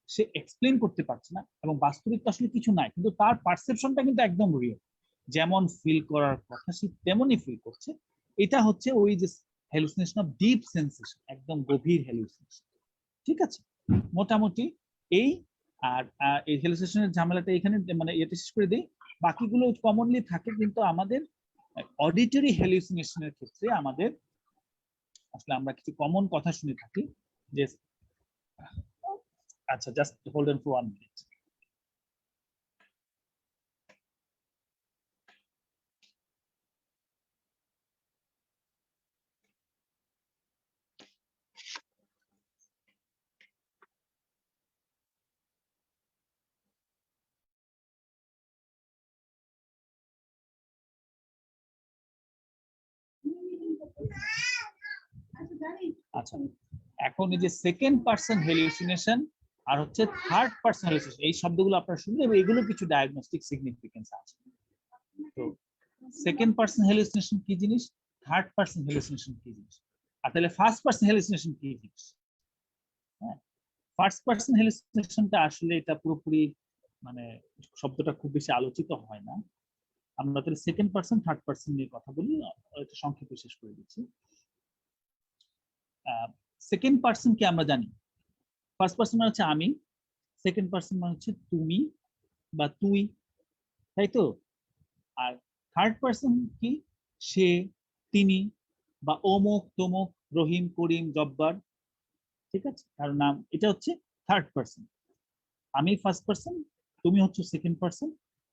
সে এক্সপ্লেন করতে পারছে না, এবং বাস্তবিক তো আসলে কিছু নাই, কিন্তু তার পারসেপশনটা কিন্তু একদম রিয়েল, যেমন ফিল করার কথা সে তেমনই ফিল করছে। এটা হচ্ছে ওই যে হ্যালুসিনেশন অফ ডিপ সেন্সেশন, একদম গভীর হ্যালুসিনেশন। ঠিক আছে, মোটামুটি এই। আর এই হ্যালুসিনেশনের ঝামেলাটা এখানে মানে এটা শেষ করে দিই, বাকিগুলো কমনলি থাকে, কিন্তু আমাদের অডিটরি হ্যালুসিনেশনের ক্ষেত্রে আমাদের আসলে আমরা কিছু কমন কথা শুনে থাকি যে, আচ্ছা just hold on for 1 minute. আচ্ছা, এখন এই যে সেকেন্ড পারসন হ্যালুসিনেশন আর হচ্ছে থার্ড পারসন হ্যালুসিনেশন, এই শব্দগুলো আপনারা শুনলে এগুলো কিছু ডায়াগনস্টিক সিগনিফিকেন্স আছে। তো সেকেন্ড পারসন হ্যালুসিনেশন কি জিনিস, থার্ড পারসন হ্যালুসিনেশন কি জিনিস, আর তাহলে ফার্স্ট পারসন হ্যালুসিনেশন কি জিনিস? হ্যাঁ, ফার্স্ট পারসন হ্যালুসিনেশনটা আসলে এটা পুরোপুরি মানে শব্দটা খুব বেশি আলোচিত হয় না। আমরা তাহলে সেকেন্ড পারসন থার্ড পারসন নিয়ে কথা বলি, এটা সংক্ষেপে শেষ করে দিচ্ছি। সেকেন্ড পারসন কি আমরা জানি, ফার্স্ট পারসন মানে হচ্ছে আমি, সেকেন্ড পারসন মানে হচ্ছে তুমি বা তুই, তাই তো? আর থার্ড পারসন কি, সে, তিনি বা অমুক তমুক, রহিম, করিম, জব্বার, ঠিক আছে, কারণ নাম, এটা হচ্ছে থার্ড পারসন। আমি ফার্স্ট পারসন, তুমি হচ্ছে সেকেন্ড পারসন,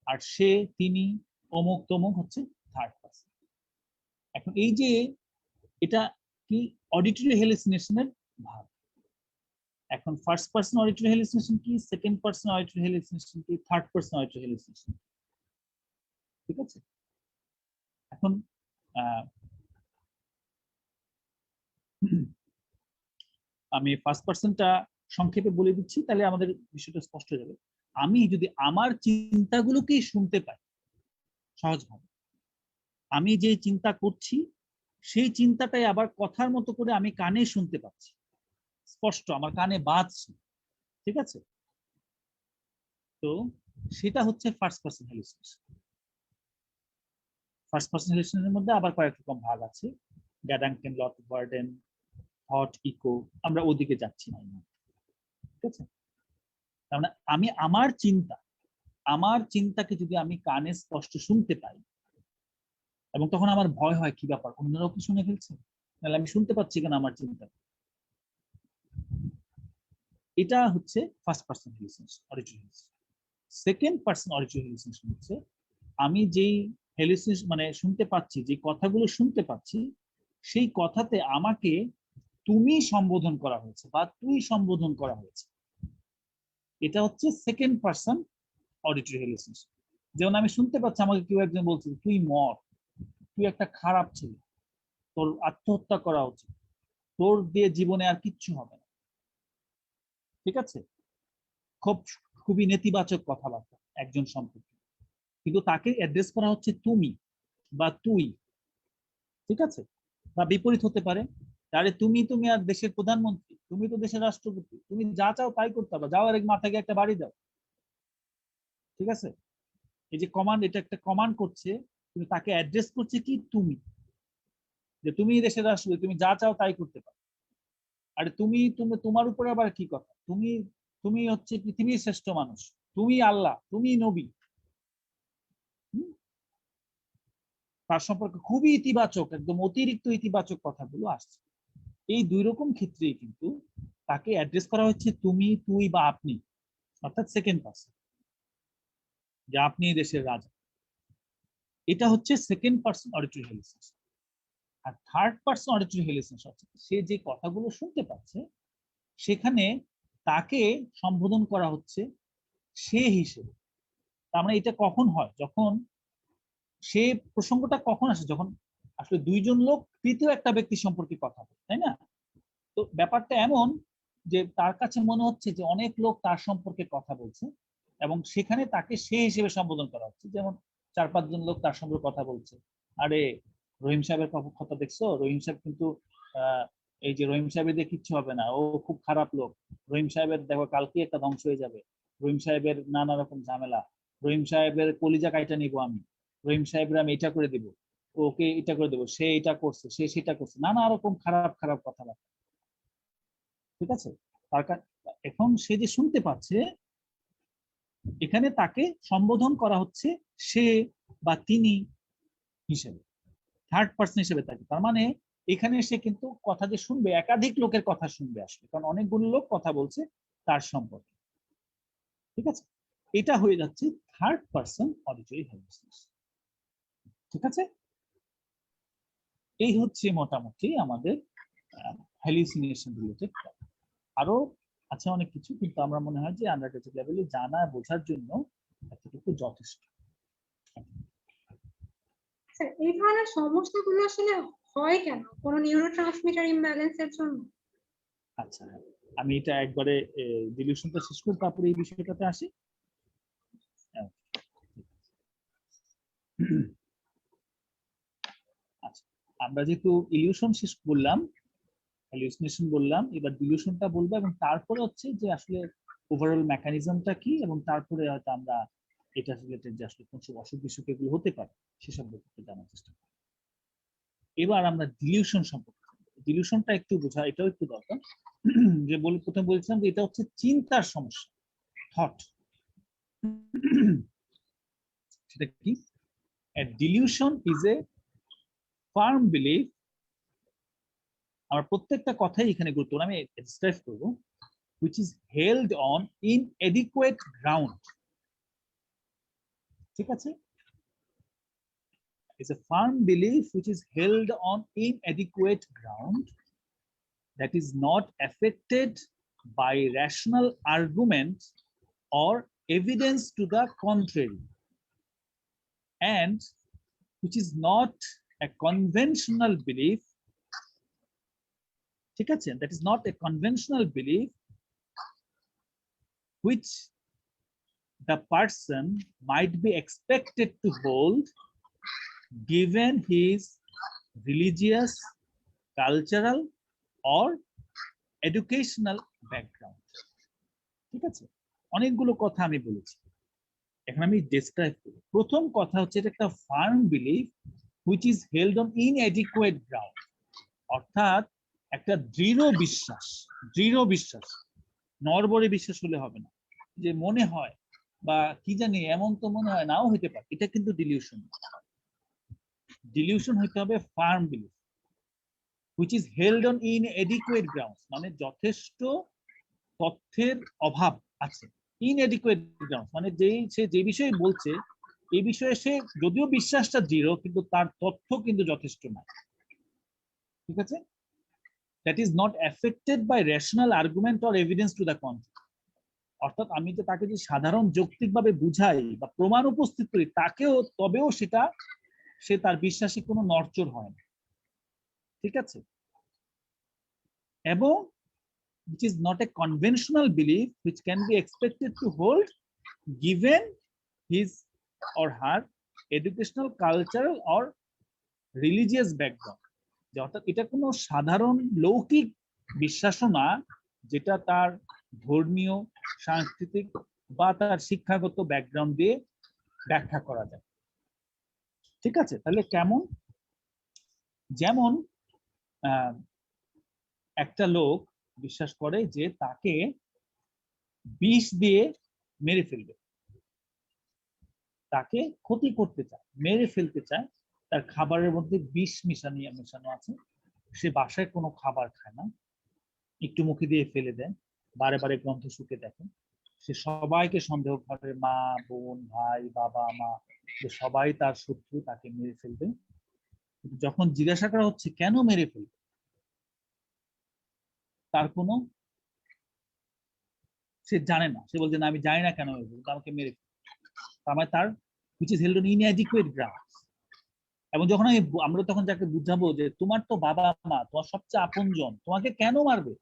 আর সে, তিনি, অমুক তমুক হচ্ছে থার্ড পারসন। এখন এই যে এটা কি অডিটরি হ্যালুসিনেশনের ভাগ। এখন ফার্স্ট পারসন অডিটরি হ্যালুসিনেশন কি, সেকেন্ড পারসন অডিটরি হ্যালুসিনেশন কি, থার্ড পারসন অডিটরি হ্যালুসিনেশন, ঠিক আছে? এখন আমি ফার্স্ট পারসনটা সংক্ষেপে বলে দিচ্ছি, তাহলে আমাদের বিষয়টা স্পষ্ট হয়ে যাবে। আমি যদি আমার চিন্তাগুলোকেই শুনতে পাই সহজভাবে, আমি যে চিন্তা করছি সেই চিন্তাটাই আবার কথার মতো করে আমি কানে শুনতে পাচ্ছি, স্পষ্ট আমার কানে বাজছে, ঠিক আছে? তো সেটা হচ্ছে first person hallucination. First person হ্যালুসিনেশনের মধ্যে আবার কয়েক রকম ভাগ আছে, গ্যাডাংটেন, লটবার্ডেন, হট, ইকো, আমরা ওদিকে যাচ্ছি না, ঠিক আছে? তার মানে আমি আমার চিন্তাকে যদি আমি কানে স্পষ্ট শুনতে পাই, এবং তখন আমার ভয় হয় কি ব্যাপার, অন্যরাও কি শুনে ফেলছে, তাহলে আমি শুনতে পাচ্ছি কেন আমার চিন্তা, এটা হচ্ছে first person hallucination, auditory hallucination. Second person auditory hallucination হচ্ছে আমি যেই হ্যালুসিনেশন মানে শুনতে পাচ্ছি, যে কথাগুলো শুনতে পাচ্ছি, সেই কথাতে আমাকে তুমি সম্বোধন করা হয়েছে বা তুই সম্বোধন করা হয়েছে, এটা হচ্ছে সেকেন্ড পারসন অডিটরি হ্যালুসিনেশন। যেমন আমি শুনতে পাচ্ছি আমাকে কেউ একজন বলছে তুই মর, তুই একটা খারাপ ছেলে, তোর আত্মহত্যা করা উচিত, তোর দিয়ে জীবনে আর কিচ্ছু হবে না, ঠিক আছে? খুবই নেতিবাচক কথাবার্তা একজন সম্পর্কে, কিন্তু তাকে অ্যাড্রেস করা হচ্ছে তুমি বা তুই, ঠিক আছে? বা বিপরীত হতে পারে, আরে তুমি তুমি আর দেশের প্রধানমন্ত্রী, তুমি তো দেশের রাষ্ট্রপতি, তুমি যা চাও তাই করতে হবে, যাও আর মাথাকে একটা বাড়ি দাও, ঠিক আছে? এই যে কমান্ড, এটা একটা কমান্ড করছে, কিন্তু তাকে অ্যাড্রেস করছে কি তুমি, যে তুমি দেশের রাষ্ট্রপতি, তুমি যা চাও তাই করতে পারো। আরে তুমি তুমি তোমার উপরে আবার কি কথা, তুমি তুমি হচ্ছে পৃথিবীর শ্রেষ্ঠ মানুষ, তুমি আল্লাহ, তুমি নবী। তার সম্পর্কে খুবই ইতিবাচক, একদম অতিরিক্ত ইতিবাচক কথাগুলো আসছে। এই দুই রকম ক্ষেত্রেই কিন্তু তাকে অ্যাড্রেস করা হচ্ছে তুমি, তুই বা আপনি, অর্থাৎ সেকেন্ড পারসন, যে আপনি দেশের রাজা। এটা হচ্ছে সেকেন্ড পারসন অডিটরি হ্যালুসিনেশন। আর থার্ড পারসন অডিটরি হ্যালুসিনেশন হচ্ছে সে যে কথাগুলো শুনতে পাচ্ছে সেখানে তাকে সম্বোধন করা হচ্ছে সে হিসেবে। তার মানে এটা কখন হয়, যখন সে প্রসঙ্গটা কখন আসে, যখন আসলে দুইজন লোক তৃতীয় একটা ব্যক্তি সম্পর্কে কথা বলে, তাই না? তো ব্যাপারটা এমন যে তার কাছে মনে হচ্ছে যে অনেক লোক তার সম্পর্কে কথা বলছে এবং সেখানে তাকে সে হিসেবে সম্বোধন করা হচ্ছে। যেমন 4-5 জন লোক তার সম্পর্কে কথা বলছে, আরে রহিম সাহেবের কথা দেখছো, রহিম সাহেব কিন্তু এই যে রহিম সাহেবের দিয়ে কিচ্ছু হবে না, ও খুব খারাপ লোক, রহিম সাহেবের দেখো কালকে একটা ধ্বংস হয়ে যাবে, রহিম সাহেবের নানা রকম ঝামেলা, রহিম সাহেবের কলিজা কাইটা নিব আমি, রহিম সাহেবের আমি এটা করে দিব, ওকে এটা করে দেবো, সে এটা করছে, সে সেটা করছে, নানা রকম খারাপ খারাপ কথাবার্তা, ঠিক আছে? এখন সে যে শুনতে পাচ্ছে, এখানে তাকে সম্বোধন করা হচ্ছে সে বা তিনি হিসেবে, থার্ড পারসন হিসেবে তাকে। তার মানে এখানে সে কিন্তু কথা যে শুনবে, একাধিক লোকের কথা শুনবে আসলে, কারণ অনেকগুলো লোক কথা বলছে তার সম্পর্কে, ঠিক আছে? এটা হয়ে যাচ্ছে থার্ড পারসন অডিটরি হ্যালুসিনেশন, ঠিক আছে? এই হচ্ছে মোটামুটি আমাদের হ্যালুসিনেশন রিলেটেড। আরো আছে অনেক কিছু, কিন্তু আমরা মনে হয় যে আন্ডার গ্রাজুয়েট লেভেলে জানা বোঝার জন্য এতটুকু যথেষ্ট। এই ধরনের সমস্যাগুলো আসলে হয় কেন? কোনো নিউরোট্রান্সমিটার ইমব্যালেন্সের জন্য? আচ্ছা, আমি এটা একবারে ডিলিউশনটা শেষ করি, তারপরে এই বিষয়টাতে আসি। আচ্ছা, আমরা যেহেতু ইলিউশন শেষ করলাম, হ্যালুসিনেশন বললাম, এবার ডিলিউশনটা বলবো, এবং তারপরে হচ্ছে যে আসলে ওভারঅল মেকানিজমটা কি, এবং তারপরে হয়তো আমরা এটা রিলেটেড যে আসলে কোন সব অসুখ বিসুখ এগুলো হতে পারে সেসব ব্যাপারে জানার চেষ্টা করি। এবার আমরা ডিলিউশন সম্পর্কে, ডিলিউশনটা একটু বোঝা এটাও একটু দরকার। যে প্রথমে বলছিলাম যে এটা হচ্ছে চিন্তার সমস্যা, থট। সেটা কি? A delusion is a firm belief, আমার প্রত্যেকটা কথাই এখানে গুরুত্বপূর্ণ, আমি স্ট্রেস করব, which is held on inadequate ground। ঠিক আছে? It's a firm belief which is held on inadequate ground that is not affected by rational argument or evidence to the contrary, and which is not a conventional belief, ঠিক আছে, that is not a conventional belief which the person might be expected to hold given his religious, cultural or educational background। ঠিক আছে, অনেকগুলো কথা আমি বলেছি, এখন আমি ডেসক্রাইব করি। প্রথম কথা হচ্ছে এটা একটা farm belief which is held on inadequate ground, অর্থাৎ একটা দৃঢ় বিশ্বাস, দৃঢ় বিশ্বাস, নড়বড়ে বিশ্বাস হলে হবে না, যে মনে হয় বা কি জানি এমন তো মনে হয়, নাও হইতে পারে, এটা কিন্তু ডিলিউশন। ডিলিউশন হইতে হবে farm belief which is held on inadequate grounds, মানে যথেষ্ট তথ্যের অভাব আছে। inadequate grounds মানে সে যে বিষয়ে বলছে এই বিষয়ে সে যদিও বিশ্বাসটা দৃঢ়, কিন্তু তার তথ্য কিন্তু যথেষ্ট না। ঠিক আছে? that is not affected by rational argument or evidence to the contrary, অর্থাৎ আমি যে তাকে যে সাধারণ যৌক্তিকভাবে বুঝাই বা প্রমাণ উপস্থিত করি, তাকেও তবেও সেটা সে তার বিশ্বাসে কোনো নড়চড় হয় না। ঠিক আছে? এবং which is not a conventional belief which can be expected to hold given his or her educational, cultural or religious background, যে অর্থাৎ এটা কোনো সাধারণ লৌকিক বিশ্বাসও না, যেটা তার ধর্মীয়, সাংস্কৃতিক বা তার শিক্ষাগত ব্যাকগ্রাউন্ড দিয়ে ব্যাখ্যা করা যায়। ঠিক আছে? তাহলে কেমন? যেমন একটা লোক বিশ্বাস করে যে তাকে বিষ দিয়ে মেরে ফেলবে, তাকে ক্ষতি করতে চায়, মেরে ফেলতে চায়, তার খাবারের মধ্যে বিষ মেশানো আছে, সে বাসায় কোনো খাবার খায় না, একটু মুখে দিয়ে ফেলে দেয়, বারে বারে গন্ধ শুকে দেখে, সে সবাইকে সন্দেহ করে, মা, বোন, ভাই, বাবা, মা, যে সবাই তার শত্রু, তাকে মেরে ফেলবে। যখন জিজ্ঞাসা করা হচ্ছে কেন মেরে ফেলবে, তার কোনো, সে জানে না, সে বলছে না আমি জানি না কেন আমাকে মেরে ফেলবে, তার মানে তার which is held on inadequate grounds। এবং যখন আমরা তখন যাকে বুঝাবো যে তোমার তো বাবা মা, তোমার সবচেয়ে আপনজন, তোমাকে কেন মারবে,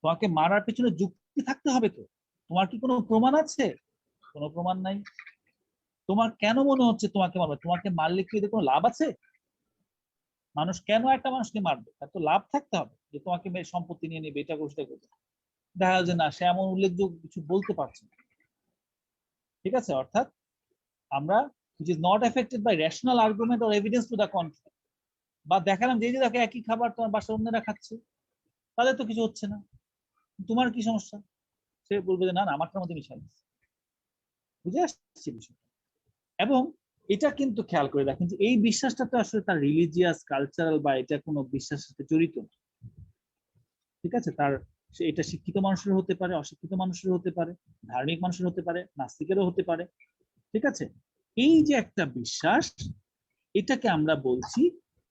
তোমাকে মারার পেছনে যুক্তি থাকতে হবে তো, তোমার কি কোনো প্রমাণ আছে? কোনো প্রমাণ নাই, তোমার কেন মনে হচ্ছে তোমাকে মারবে, তোমাকে মারলে কি এতে কোনো লাভ আছে? মানুষ কেন একটা মানুষকে মারবে, তার তো লাভ থাকতে হবে, যে তোমাকে মেয়ে সম্পত্তি নিয়ে নেবে, এটা করতে করবে। দেখা যাচ্ছে না, সে এমন উল্লেখযোগ্য কিছু বলতে পারছে না। ঠিক আছে? অর্থাৎ আমরা which is not affected by rational argument or evidence to the contrary, বা দেখালাম যে দেখো একই খাবার তোমার বাসার অন্যরা খাচ্ছে, তাদের তো কিছু হচ্ছে না, তোমার কি সমস্যা? সে বলবে যে না না আমারটার মধ্যে মিশাই। বুঝে আসছে বিষয়টা? এবং এটা কিন্তু খেয়াল করে দেখেন যে এই বিশ্বাসটা তো আসলে তার রিলিজিয়াস, কালচারাল বা এটা কোনো বিশ্বাসের সাথে জড়িত না। ঠিক আছে? তার এটা শিক্ষিত মানুষের হতে পারে, অশিক্ষিত মানুষের হতে পারে, ধার্মিক মানুষের হতে পারে, নাস্তিকেরও হতে পারে। ঠিক আছে? এই যে একটা বিশ্বাস, এটাকে আমরা বলছি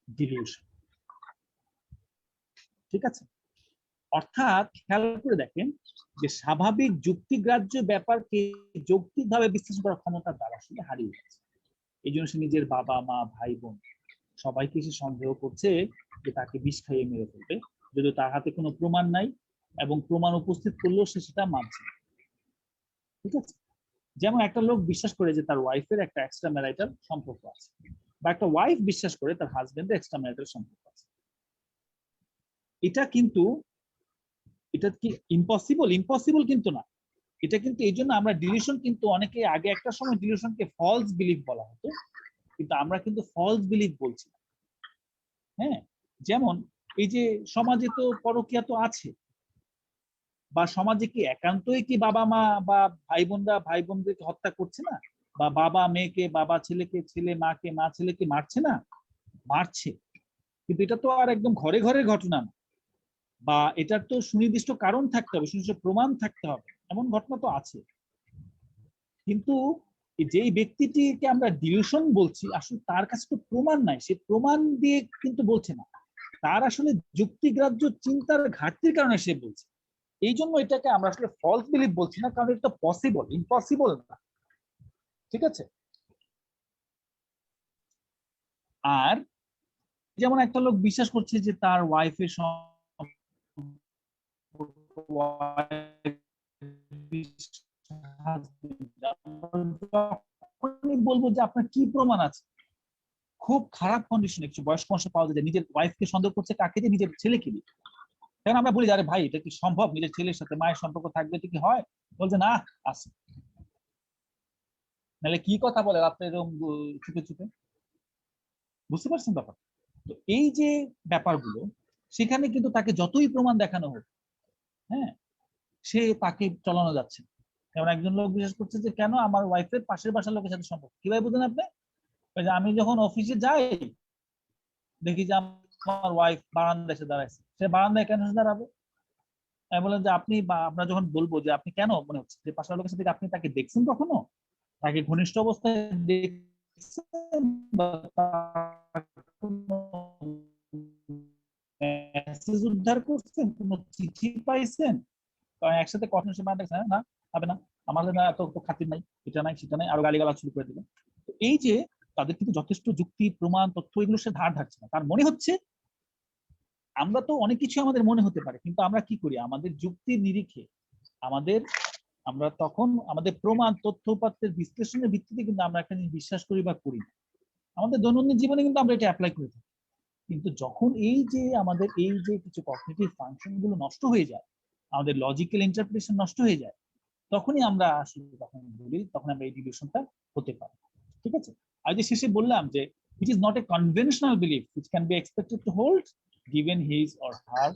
ডিলিউশন। ঠিক আছে? অর্থাৎ খেয়াল করে দেখেন যে স্বাভাবিক যুক্তিগ্রাহ্য ব্যাপারকে যৌক্তিকভাবে বিশ্লেষণ করার ক্ষমতা দ্বারা আসলে হারিয়ে গেছে। এই জন্য সে নিজের বাবা মা, ভাই বোন সবাইকে সে সন্দেহ করছে যে তাকে বিষ খাইয়ে মেরে ফেলবে, যদিও তার হাতে কোনো প্রমাণ নাই এবং প্রমাণ উপস্থিত করলেও সে সেটা মানছে না। ঠিক আছে, যেমন একটা লোক বিশ্বাস করে যে তার ওয়াইফের একটা এক্সট্রা ম্যারিটাল সম্পর্ক আছে, বা একটা ওয়াইফ বিশ্বাস করে তার হাজবেন্ডের এক্সট্রা ম্যারিটাল সম্পর্ক আছে। এটা কিন্তু, এটা কি ইম্পসিবল? ইম্পসিবল কিন্তু না। এটা কিন্তু এই জন্য আমরা ডিলিউশন, কিন্তু অনেকে আগে একটা সময় ডিলিউশনকে ফলস বিলিফ বলা হতো, কিন্তু আমরা কিন্তু ফলস বিলিফ বলছি না। হ্যাঁ, যেমন এই যে সমাজে তো পরকীয়া তো আছে, বা সমাজে কি একান্তই কি বাবা মা বা ভাই বোনরা ভাই বোনদেরকে হত্যা করছে না, বা বাবা মেয়েকে, বাবা ছেলেকে, ছেলে মাকে, মা ছেলেকে মারছে না? মারছে, কিন্তু এটা তো আর একদম ঘরে ঘরে ঘটনা না, বা এটার তো সুনির্দিষ্ট কারণ থাকতে হবে, সুনির্দিষ্ট প্রমাণ থাকতে হবে, এমন ঘটনা তো আছে। কিন্তু যেই ব্যক্তিটিকে আমরা ডিলিউশন বলছি, আসলে তার কাছে তো প্রমাণ নাই, সে প্রমাণ দিয়ে কিন্তু বলছে না, তার আসলে যুক্তিগ্রাহ্য চিন্তার ঘাটতির কারণে সে বলছে। এই জন্য এটাকে আমরা আসলে ফলস বিলিফ বলছি না, কারণ এটা পসিবল, ইম্পসিবল না। ঠিক আছে, আর যেমন একটা লোক বিশ্বাস করছে যে তার ওয়াইফের বলবো যে আপনার কি প্রমাণ আছে? খুব খারাপ কন্ডিশনে কিছু বয়স্ক মানুষ পাওয়া যায় নিজের ওয়াইফকে সন্দেহ করছে, কাকে? যে নিজের ছেলেকে দিয়ে। কারণ আমরা বলি, আরে ভাই এটা কি সম্ভব, নিজের ছেলের সাথে মায়ের সম্পর্ক থাকবে? এটা কি হয়? বলছে না, আছে। নাহলে কি কথা বলে রাত্রে এরকম চুপে চুপে। বুঝতে পারছেন ব্যাপার? তো এই যে ব্যাপারগুলো, সেখানে কিন্তু তাকে যতই প্রমাণ দেখানো হোক, হ্যাঁ, সে তাকে চলানো যাচ্ছে। যেমন একজন লোক বিশ্বাস করছে যে কেন আমার ওয়াইফের পাশের বাসার লোকের সাথে সম্পর্ক। কিভাবে বুঝলেন আপনি? আমি যখন অফিসে যাই, দেখি যে আমার ওয়াইফ বারান্দায় এসে দাঁড়াইছে, সে বারান্দায় কেন এসে দাঁড়াবে? আমি বললাম যে আপনি, বা আমরা যখন বলবো যে আপনি কেন মনে হচ্ছে যে পাশের লোকের সাথে আপনি তাকে দেখছেন কখনো, তাকে ঘনিষ্ঠ অবস্থায় দেখছেন, বা মেসেজ উদ্ধার করছেন, কোন চিঠি পাইছেন, কারণ একসাথে কথা শুনে না হবে না, আমাদের না এত খাতির নাই, এটা নাই সেটা নাই, আরো গালিগালাজ শুরু করে দিলেন। তো এই যে তাদের কিন্তু যথেষ্ট যুক্তি, প্রমাণ, তথ্য এগুলো সে ধার ধারছে না, তার মনে হচ্ছে। আমরা তো অনেক কিছু আমাদের মনে হতে পারে, কিন্তু আমরা কি করি, আমাদের যুক্তির নিরিখে আমাদের, আমরা তখন আমাদের প্রমাণ, তথ্য উপাত্তের বিশ্লেষণের ভিত্তিতে কিন্তু আমরা একটা জিনিস বিশ্বাস করি বা করি না। আমাদের দৈনন্দিন জীবনে কিন্তু আমরা এটা অ্যাপ্লাই করে থাকি। কিন্তু যখন এই যে আমাদের এই যে কিছু কগনিটিভ ফাংশন গুলো নষ্ট হয়ে যায়, আমাদের লজিক্যাল ইন্টারপ্রিটেশন নষ্ট হয়ে যায়, তখনই আমরা আসলে তখন বলি, তখন আমরা এই ডিলিউশনটা হতে পারে। ঠিক আছে, আর যে শেষে বললাম যে which is not a conventional belief which can be expected to hold given his or her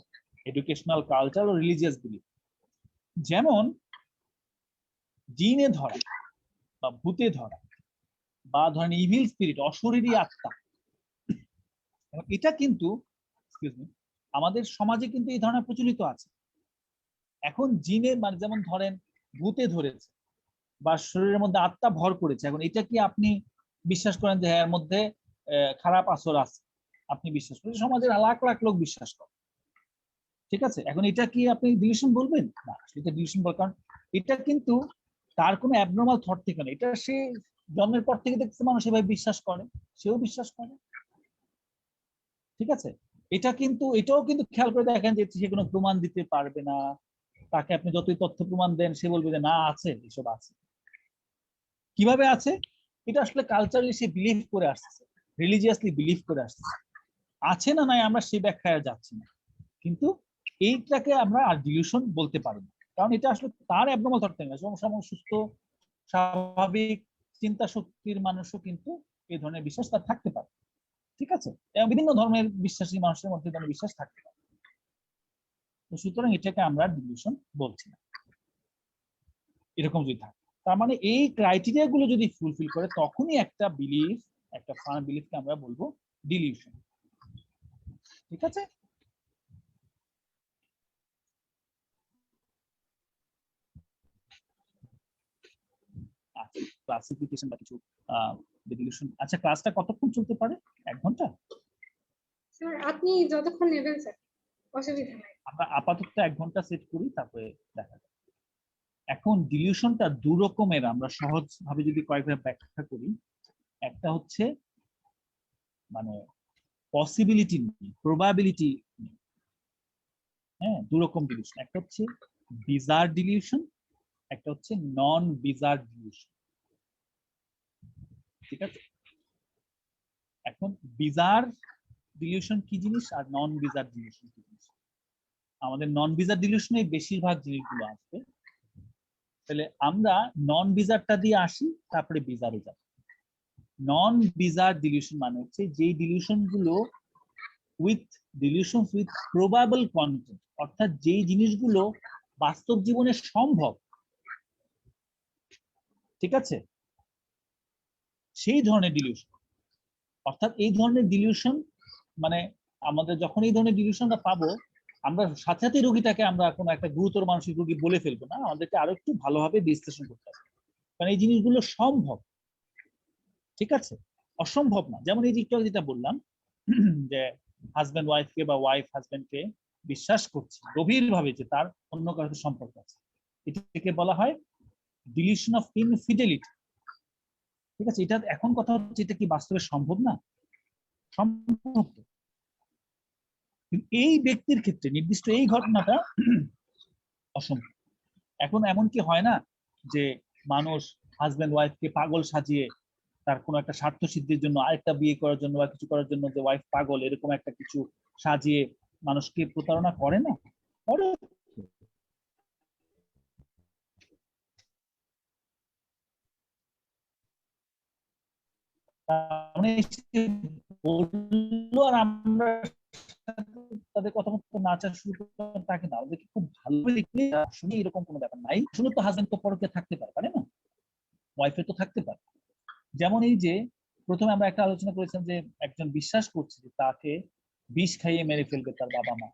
educational, culture or religious belief. যেমন জিনে ধরা, বা ভূতে ধরা, বা ধরেন ইভিল স্পিরিট, অশরীরী আত্মা, এটা কিন্তু আমাদের সমাজে কিন্তু এই ধরনের প্রচলিত আছে। এখন জিনের মানে যেমন ধরেন ভূতে ধরেছে, বা শরীরের মধ্যে আত্মা ভর করেছে, এখন এটা কি আপনি বিশ্বাস করেন যে এর মধ্যে খারাপ আসর আছে? আপনি বিশ্বাস করেন, সমাজের লাখ লাখ লোক বিশ্বাস করে। ঠিক আছে, এখন এটা কি আপনি ডিলিউশন বলবেন? না, এটা ডিলিউশন বল, কারণ এটা কিন্তু তার কোনো অ্যাবনর্মাল থট থেকে না, এটা সে জন্মের পর থেকে দেখছে মানুষ এভাবে বিশ্বাস করে, সেও বিশ্বাস করে। ঠিক আছে, এটা কিন্তু, এটাও কিন্তু খেয়াল করে দেখেন যে সে কোনো প্রমাণ দিতে পারবে না, তাকে আপনি যতই তথ্য প্রমাণ দেন সে বলবে যে না, আছে, এসব আছে। কিভাবে আছে? এটা আসলে কালচারালি সে বিলিভ করে আসছে, রিলিজিয়াসলি বিলিভ করে আসছে। আছে না নাই আমরা সেই ব্যাখ্যায় যাচ্ছি না, কিন্তু এইটাকে আমরা আর ডিলিউশন বলতে পারি না, কারণ এটা আসলে তার অ্যাবনর্মাল থট থেকে না। সুস্থ স্বাভাবিক চিন্তা শক্তির মানুষও কিন্তু এই ধরনের বিশ্বাস তার থাকতে পারে। ঠিক আছে, এবং বিভিন্ন ধর্মের বিশ্বাসী মানুষের মধ্যে ধরনের বিশ্বাস থাকতে পারে। তো সুতরাং এটাকে আমরা ডিলিউশন বলছি না, এরকম যদি থাকে। তার মানে এই ক্রাইটেরিয়া গুলো যদি ফুলফিল করে, তখনই একটা বিলিফ, একটা ফার্ম বিলিফকে আমরা বলবো ডিলিউশন। ঠিক আছে, ক্লাসিফিকেশন বা কিছু ডিলিউশন। আচ্ছা, ক্লাসটা কতক্ষণ চলতে পারে? 1 ঘন্টা? স্যার আপনি যতক্ষণ নেবেন স্যার, অসুবিধা নাই। আমরা আপাতত 1 ঘন্টা সেট করি, তারপরে দেখা যাবে। এখন ডিলিউশনটা 2 রকমের, আমরা সহজ ভাবে যদি কয়েকবার ব্যাখ্যা করি। একটা হচ্ছে মানে পসিবিলিটি নেই, প্রবাবিলিটি নেই। হ্যাঁ, দুরকম ডিলিউশন, একটা হচ্ছে বিজার ডিলিউশন, একটা হচ্ছে নন বিজার ডিলিউশন। ঠিক আছে, এখন বিজার ডিলিউশন কি জিনিস আর নন বিজার ডিলিউশন কি জিনিস? আমাদের নন বিজার ডিলিউশনে বেশিরভাগ জিনিসগুলো আসবে। তাহলে আমরা নন বিজারটা দিয়ে আসি, তারপরে বিজারে যাব। নন বিজার ডিলিউশন মানে হচ্ছে যেই ডিলিউশন গুলো with dilution with probable content, অর্থাৎ যেই জিনিসগুলো বাস্তব জীবনে সম্ভব, ঠিক আছে, সেই ধরনের ডিলিউশন। অর্থাৎ এই ধরনের ডিলিউশন মানে আমাদের যখন এই ধরনের ডিলিউশনটা পাবো, আমরা সাথে সাথে রোগীটাকে আমরা কোনো একটা গুরুতর মানসিক রোগী বলে ফেলবো না, আমাদেরকে আরো একটু ভালোভাবে বিশ্লেষণ করতে হবে, কারণ এই জিনিসগুলো সম্ভব, ঠিক আছে, অসম্ভব না। যেমন এই যে যেটা বললাম যে হাজব্যান্ড ওয়াইফকে বা ওয়াইফ হাজব্যান্ডকে বিশ্বাস করছে গভীরভাবে যে তার অন্য কারোর সাথে সম্পর্ক আছে, এটাকে বলা হয় ডিলিউশন অফ ইনফিডেলিটি। ঠিক আছে, এটা এখন কথা হচ্ছে এটা কি বাস্তবে সম্ভব? না, সম্ভব। এই ব্যক্তির ক্ষেত্রে নির্দিষ্ট এই ঘটনাটা অসম্ভব। এখন এমন কি হয় না যে মানুষ হাজব্যান্ড ওয়াইফকে পাগল সাজিয়ে তার কোনো একটা স্বার্থ সিদ্ধির জন্য, আরেকটা বিয়ে করার জন্য বা কিছু করার জন্য, যে ওয়াইফ পাগল এরকম একটা কিছু সাজিয়ে মানুষকে প্রতারণা করে না? করে। বললো আর আমরা তাদের কথা মতো নাচা শুরু করলাম, তাকে না, ওদেরকে খুব ভালোভাবে দেখলে আসলে এরকম কোনো ব্যাপার নাই। আসলে তো হাজবেন্ড তো পরকে থাকতে পারে, তাই না? ওয়াইফের তো থাকতে পারে। যেমন এই যে প্রথমে আমরা একটা আলোচনা করেছিলাম যে একজন বিশ্বাস করছে যে তাকে বিষ খাইয়ে মেরে ফেলবে তার বাবা মা,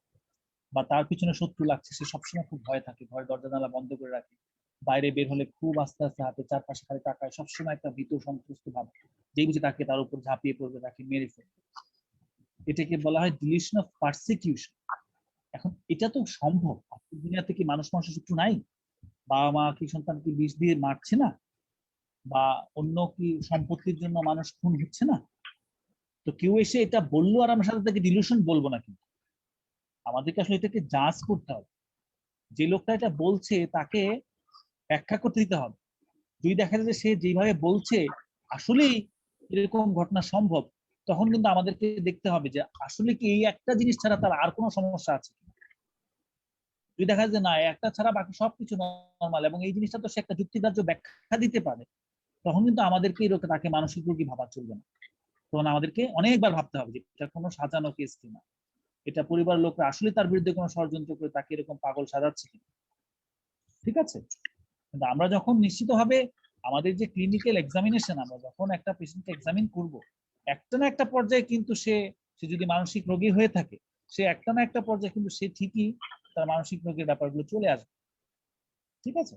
বা তার পিছনে শত্রু লাগছে, সে সবসময় খুব ভয় থাকে, ঘরের দরজা জানালা বন্ধ করে রাখে, বাইরে বের হলে খুব আস্তে আস্তে হাতে চারপাশে খালি তাকায়, সবসময় একটা ভীত সন্ত্রস্ত ভাব, যেই বুঝে তাকে তার উপর ঝাঁপিয়ে পড়বে, তাকে মেরে ফেলবে। এটাকে বলা হয় ডিলিউশন অফ পারসিকিউশন। এখন এটা তো সম্ভব, দুনিয়াতে কি মানুষ মানুষের শত্রু নাই? বাবা মা কি সন্তানকে বিষ দিয়ে মারছে না? বা অন্য কি সম্পত্তির জন্য মানুষ খুন হচ্ছে না? তো কেউ এসে এটা বললো আর আমরা সাথে তাকে ডিলিউশন বলবো না, কিন্তু আমাদেরকে আসলে এটাকে জাজ করতে হবে। যে লোকটা এটা বলছে তাকে ব্যাখ্যা করতে দিতে হবে। যদি দেখা যায় যে সে যেভাবে বলছে আসলেই এরকম ঘটনা সম্ভব, তখন কিন্তু আমাদেরকে দেখতে হবে যে আসলে কি এই একটা জিনিস ছাড়া তার আর কোনো সমস্যা আছে। যদি দেখা যায় না একটা ছাড়া বাকি সবকিছু নর্মাল, এবং এই জিনিসটা তো সে একটা যুক্তিগ্রাহ্য ব্যাখ্যা দিতে পারে, তখন কিন্তু আমাদেরকে তাকে মানসিক রোগী ভাবা চলবে না। তখন আমাদেরকে অনেকবার ভাবতে হবে যে এটা কোনো সাজানো কেস কিনা, এটা পরিবার লোকরা আসলে তার বিরুদ্ধে কোনো ষড়যন্ত্র করে তাকে এরকম পাগল সাজাচ্ছে কিনা। ঠিক আছে, কিন্তু আমরা যখন নিশ্চিতভাবে আমাদের যে ক্লিনিক্যাল এক্সামিনেশন, আমরা যখন একটা পেশেন্টকে এক্সামিন করব, একটা না একটা পর্যায়ে কিন্তু সে যদি মানসিক রোগী হয়ে থাকে, সে একটা না একটা পর্যায়ে কিন্তু সে ঠিকই তার মানসিক রোগের ব্যাপারগুলো চলে আসবে। ঠিক আছে,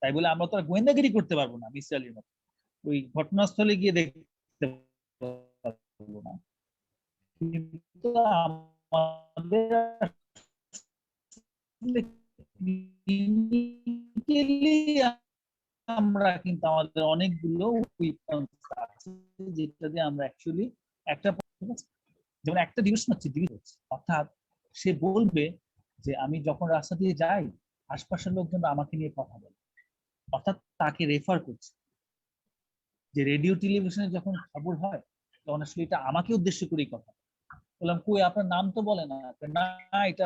তাই বলে আমরা তো আর গোয়েন্দাগিরি করতে পারবো না মিসির মতো, ওই ঘটনাস্থলে গিয়ে দেখতে পারবো না। কিন্তু আমাদের আমরা কিন্তু আমাদের অনেকগুলো আছে যেটা দিয়ে আমরা অ্যাকচুয়ালি একটা, যেমন একটা ডিভিশন হচ্ছে অর্থাৎ সে বলবে যে আমি যখন রাস্তা দিয়ে যাই আশপাশের লোকজন আমাকে নিয়ে কথা বলে, অর্থাৎ তাকে রেফার করছে। যে রেডিও টেলিভিশনে যখন খবর হয় তখন আসলে এটা আমাকে উদ্দেশ্য করেই কথা বললাম, কই আপনার নাম তো বলে না, না এটা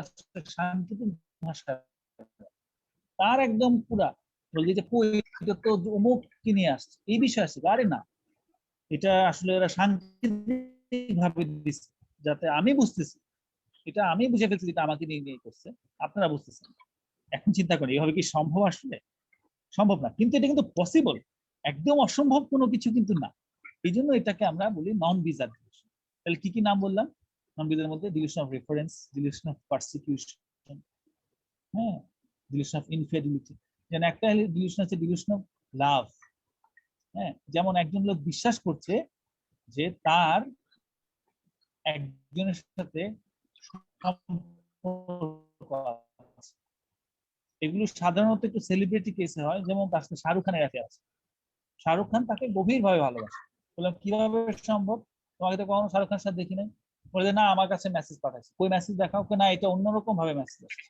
সাংকেতিক ভাষা। তার একদম পুরা বলছি যে কই এটা তো অমুক কি নিয়ে আসছে, এই বিষয় আসছে, আরে না এটা আসলে ওরা সাংকেতিক ভাবে দিচ্ছে যাতে আমি বুঝতেছি, এটা আমি বুঝে ফেলছি যেটা আমাকে নিয়ে নিয়ে করছে, আপনারা বুঝতেছেন। এখন চিন্তা করি এভাবে কি সম্ভব? আসলে সম্ভব না, কিন্তু এটা কিন্তু পসিবল, একদম অসম্ভব কোনো কিছু কিন্তু না। এই জন্য এটাকে আমরা বলি নন বিজার ডিলিউশন। তাহলে কি কি নাম বললাম? নন বিজার মধ্যে dilution of reference, dilution of persecution, হ্যাঁ, ডিলিউশন অফ ইনফিডেলিটি। যেন একটা ডিলিউশন আছে ডিলিউশন অফ লাভ। হ্যাঁ, যেমন একজন লোক বিশ্বাস করছে যে তার একজনের সাথে এগুলো সাধারণত একটু সেলিব্রিটি কেসে হয়, যেমন তার সাথে শাহরুখ খানের অ্যাফেয়ার আছে, শাহরুখ খান তাকে গভীরভাবে ভালোবাসে। বললাম কিভাবে সম্ভব? তোমাকে তো কখনো শাহরুখ খানের সাথে দেখি নাই। বলে যে না আমার কাছে মেসেজ পাঠাইছে, কই মেসেজ দেখাও, না এটা অন্যরকম ভাবে মেসেজ আসছে,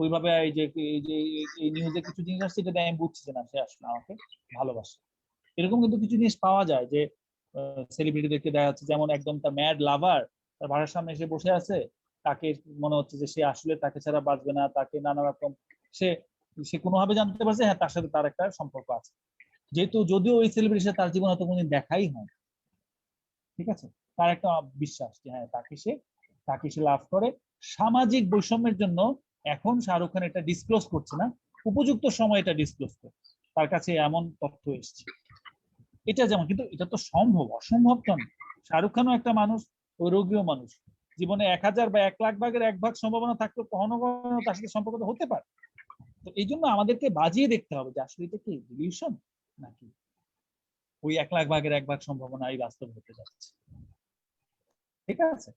ওইভাবে এই যে এই নিউজে কিছু জিনিস আসছে যেটা আমি বুঝছি যে না সে আসলে আমাকে ভালোবাসে। এরকম কিন্তু কিছু জিনিস পাওয়া যায় যে সেলিব্রিটিদেরকে দেখা যাচ্ছে, যেমন একদম তার ম্যাড লাভার তার বাসার সামনে এসে বসে আছে, তাকে মনে হচ্ছে যে সে আসলে তাকে ছাড়া বাঁচবে না, তাকে নানা রকম সে সে কোনোভাবে জানতে পারছে হ্যাঁ তার সাথে তার একটা সম্পর্ক আছে, যেহেতু যদিও ওই সেলিব্রিটির সাথে তার জীবন হয়তো কোনোদিন দেখাই হয়, ঠিক আছে, তার একটা বিশ্বাস যে হ্যাঁ তাকে সে লাভ করে। সামাজিক বৈষম্যের জন্য এখন শাহরুখ খান এটা ডিসক্লোজ করছে না, উপযুক্ত সময় এটা ডিসক্লোজ করে, তার কাছে এমন তথ্য এসছে। এটা যেমন, কিন্তু এটা তো সম্ভব, অসম্ভব তো না। শাহরুখ খানও একটা মানুষ, ওই রোগীও মানুষ, জীবনে 1000 বা 1,00,000 ভাগের 1 ভাগ সম্ভাবনা থাকলে কখনো কখনো তার সাথে সম্পর্ক হতে পারে। তো এই জন্য আমাদেরকে বাজিয়ে দেখতে হবে যে আসলে এটা কি ডিলিউশন নাকি ওই 1,00,000 ভাগের 1 ভাগ সম্ভাবনা এই বাস্তব হতে যাচ্ছে। ঠিক আছে,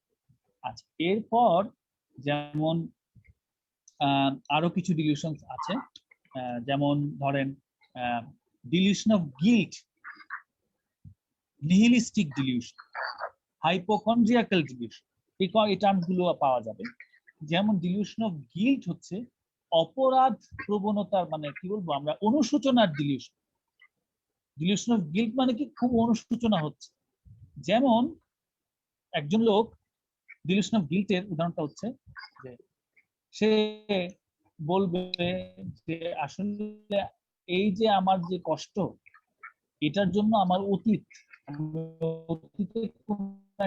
আচ্ছা এরপর যেমন আরো কিছু ডিলিউশন আছে, যেমন ধরেন delusion of guilt, nihilistic delusion, hypochondriacal delusion, এই টার্মগুলো পাওয়া যাবে। যেমন ডিলিউশন অফ গিল্ট হচ্ছে অপরাধ প্রবণতার, মানে কি বলবো আমরা, অনুশোচনার ডিলিউশন। ডিলিউশন অফ গিল্ট মানে কি খুব অনুশোচনা হচ্ছে। যেমন একজন লোক, ডিলিউশন অফ গিল্টের উদাহরণটা হচ্ছে যে সে বলবে যে আসলে এই যে আমার যে কষ্ট, এটার জন্য আমার অতীতে কোন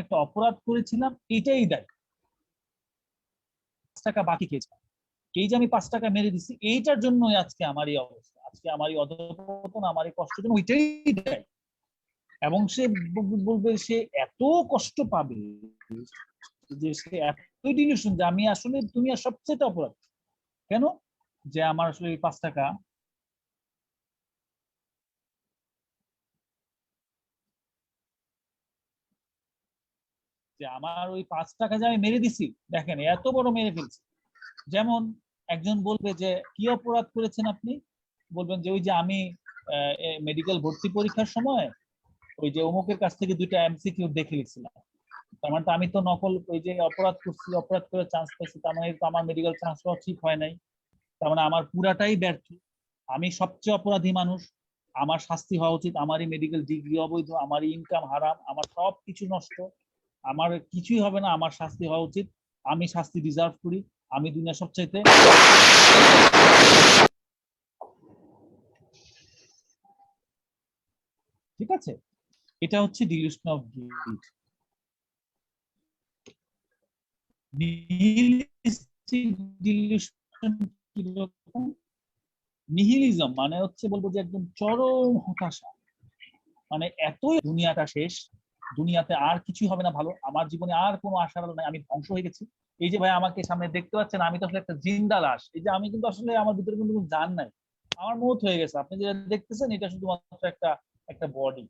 একটা অপরাধ করেছিলাম, এটাই দায়ী। 5 টাকা বাকি খেয়েছিলাম, এই যে আমি 5 টাকা মেরে দিচ্ছি, এইটার জন্য আজকে আমার এই অবস্থা, আজকে আমার এই অধঃপতন, আমার এই কষ্টের জন্য ওইটাই দেয়। এবং সে বলবে সে এত কষ্ট পাবে যে সে এতই ডিলিউশন যে আমি আসলে দুনিয়ার সবচেয়ে অপরাধ। কেন? যে আমার আসলে এই 5 টাকা যে আমার ওই 5 টাকা যে আমি মেরে দিছি, দেখেন এত বড় মেরে ফেলছি। যেমন একজন বলবে যে কি অপরাধ করেছেন আপনি, বলবেন যে ওই যে আমি মেডিকেল ভর্তি পরীক্ষার সময় ওই যে অমুকের কাছ থেকে 2টা এমসিকিউ দেখে লিখছিলাম, তার মানে আমি তো নকল, ওই যে অপরাধ করছি, অপরাধ করে চান্স পাইছি, তার মানে তো আমার মেডিকেল চান্স পাওয়া ঠিক হয় নাই, তার মানে আমার পুরাটাই ব্যর্থ, আমি সবচেয়ে অপরাধী মানুষ, আমার শাস্তি হওয়া উচিত, আমারই মেডিকেল ডিগ্রি অবৈধ, আমারই ইনকাম হারাম, আমার সব কিছু নষ্ট, আমার কিছুই হবে না, আমার শাস্তি হওয়া উচিত, আমি শাস্তি ডিজার্ভ করি, আমি দুনিয়া সবচাইতে। ঠিক আছে, এটা হচ্ছে ডিলিউশন অফ গিল্ট। নিহিলিজম মানে হচ্ছে বলবো যে একদম চরম হতাশা, মানে এতই দুনিয়াটা শেষ, দুনিয়াতে আর কিছু হবে না ভালো, আমার জীবনে আর কোনো আশার আলো নাই, আমি ধ্বংস হয়ে গেছি। এই যে ভাই আমাকে সামনে দেখতে পাচ্ছেন, আমি তো আসলে একটা জিন্দা লাশ, এই যে আমি কিন্তু আসলে আমার ভিতরে কিন্তু কোনো জান নাই, আমার মৌত হয়ে গেছে, আপনি যেটা দেখতেছেন এটা শুধুমাত্র একটা একটা বডি,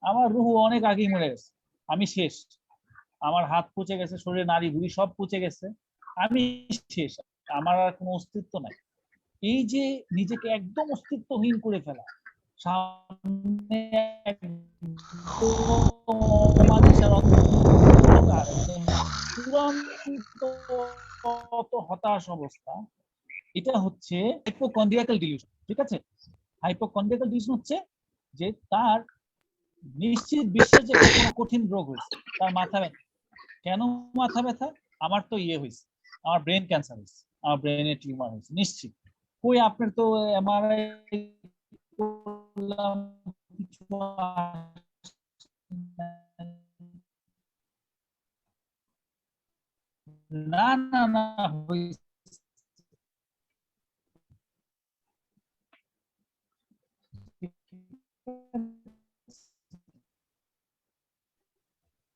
আমার রুহ অনেক আগেই মরে গেছে, আমি শেষ, আমার হাত পচে গেছে, শরীরে নাড়ি ভুড়ি সব পচে গেছে, আমি শেষ, আমার আর কোনো অস্তিত্ব নাই। এই যে নিজেকে একদম অস্তিত্বহীন করে ফেলা, সামনে হতাশ অবস্থা, এটা হচ্ছে হাইপোকন্ড্রিয়াকাল ডিলিউশন। ঠিক আছে, হাইপোকন্ড্রিয়াকাল ডিলিউশন হচ্ছে যে তার নিশ্চিত বিশ্বাস যে কোনো কঠিন রোগ হয়েছে, তার মাথা ব্যথা, কেন মাথা ব্যথা, আমার তো ইয়ে হয়েছে, আমার ব্রেন ক্যান্সার হয়েছে, আমার ব্রেনে টিউমার হয়েছে, নিশ্চিত। কই আপনার তো এমআরআই করলাম, কিছু না না না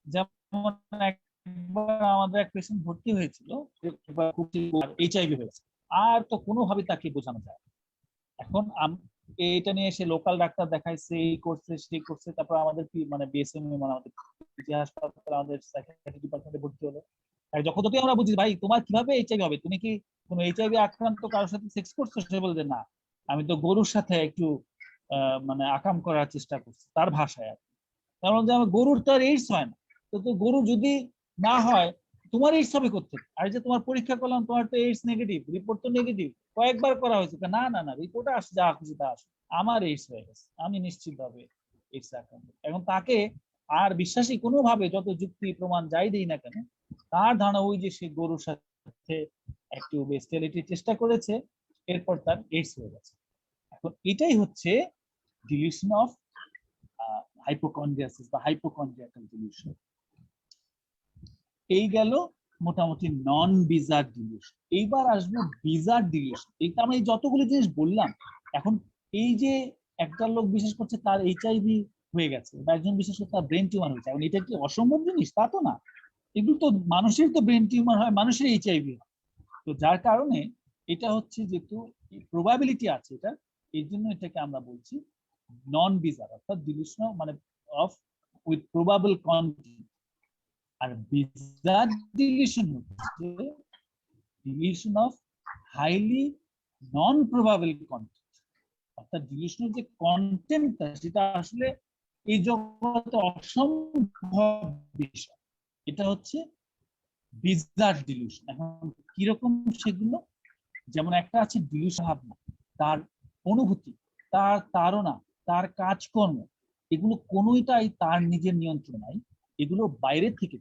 যেমন একবার আমাদের এক পেশেন্ট ভর্তি হয়েছিল, এইচআইভি হয়েছে, আর তো কোনোভাবে তাকে বোঝানো যায়। এখন এটা নিয়ে এসে লোকাল ডাক্তার দেখাইছে, এই করছে সেই করছে, তারপর আমাদের মানে বিএসএম মানে আমাদের হাসপাতালে আমাদের সাইকিয়াট্রি ডিপার্টমেন্টে ভর্তি হলো। যখন যতই আমরা বুঝি ভাই তোমার কিভাবে এইচআইভি হবে, তুমি কি কোনো এইচআইভি আক্রান্ত কারোর সাথে সেক্স করছো, সে বলছে না, আমি তো গরুর সাথে একটু মানে আকাম করার চেষ্টা করছি, তার ভাষায় আর কি। কারণ যে আমার গরুর তো আর এইডস হয় না, তো তো গরু যদি না হয় তোমার এইডস হবে করতে, আর যে তোমার পরীক্ষা করলাম তোমার তো এইডস নেগেটিভ, রিপোর্ট তো নেগেটিভ, কয়েকবার করা হয়েছে, না না না রিপোর্ট আসে যা খুশি তা আসে, আমার এইডস হয়ে গেছে, আমি নিশ্চিতভাবে এইডস আক্রান্ত। এখন তাকে আর বিশ্বাসী কোনোভাবে যত যুক্তি প্রমাণ যাই দিই না কেন, তার ধারণা ওই যে সে গরুর সাথে একটু বেস্টিয়ালিটির চেষ্টা করেছে, এরপর তার এইডস হয়ে গেছে। এখন এটাই হচ্ছে ডিলিউশন অফ হাইপোকন্ড্রিয়াসিস বা হাইপোকন্ড্রিয়াকাল ডিলিউশন। এই গেল মোটামুটি নন বিজার ডিলিউশন। এইবার আসবো বিজার ডিলিউশন। এইটা আমি যতগুলো জিনিস বললাম, এখন এই যে একটা লোক বিশ্বাস করছে তার এইচআইভি হয়ে গেছে, বা একজন বিশ্বাস করছে তার ব্রেন টিউমার হয়েছে, এখন এটা কি অসম্ভব জিনিস? তা তো না, এগুলো তো মানুষের তো ব্রেন টিউমার হয়, মানুষের এইচআইভি হয়। তো যার কারণে এটা হচ্ছে যেহেতু প্রবাবিলিটি আছে এটা, এই জন্য এটাকে আমরা বলছি নন বিজার, অর্থাৎ ডিলিউশন মানে অফ উইথ প্রবাবল কন্টেন্ট। আর বিজার ডিলিউশন হচ্ছে delusion of highly non probable content, অর্থাৎ ডিলিউশনের যে কন্টেন্টটা সেটা আসলে এই জগতে অসম্ভব বিষয়, এটা হচ্ছে বিজার ডিলিউশন। এখন কিরকম সেগুলো? যেমন একটা আছে ডিলিউশন ভাবনা, তার অনুভূতি, তার ধারণা, তার কাজকর্ম, এগুলো কোনোটাই তার নিজের নিয়ন্ত্রণ নাই, এগুলো বাইরে থেকে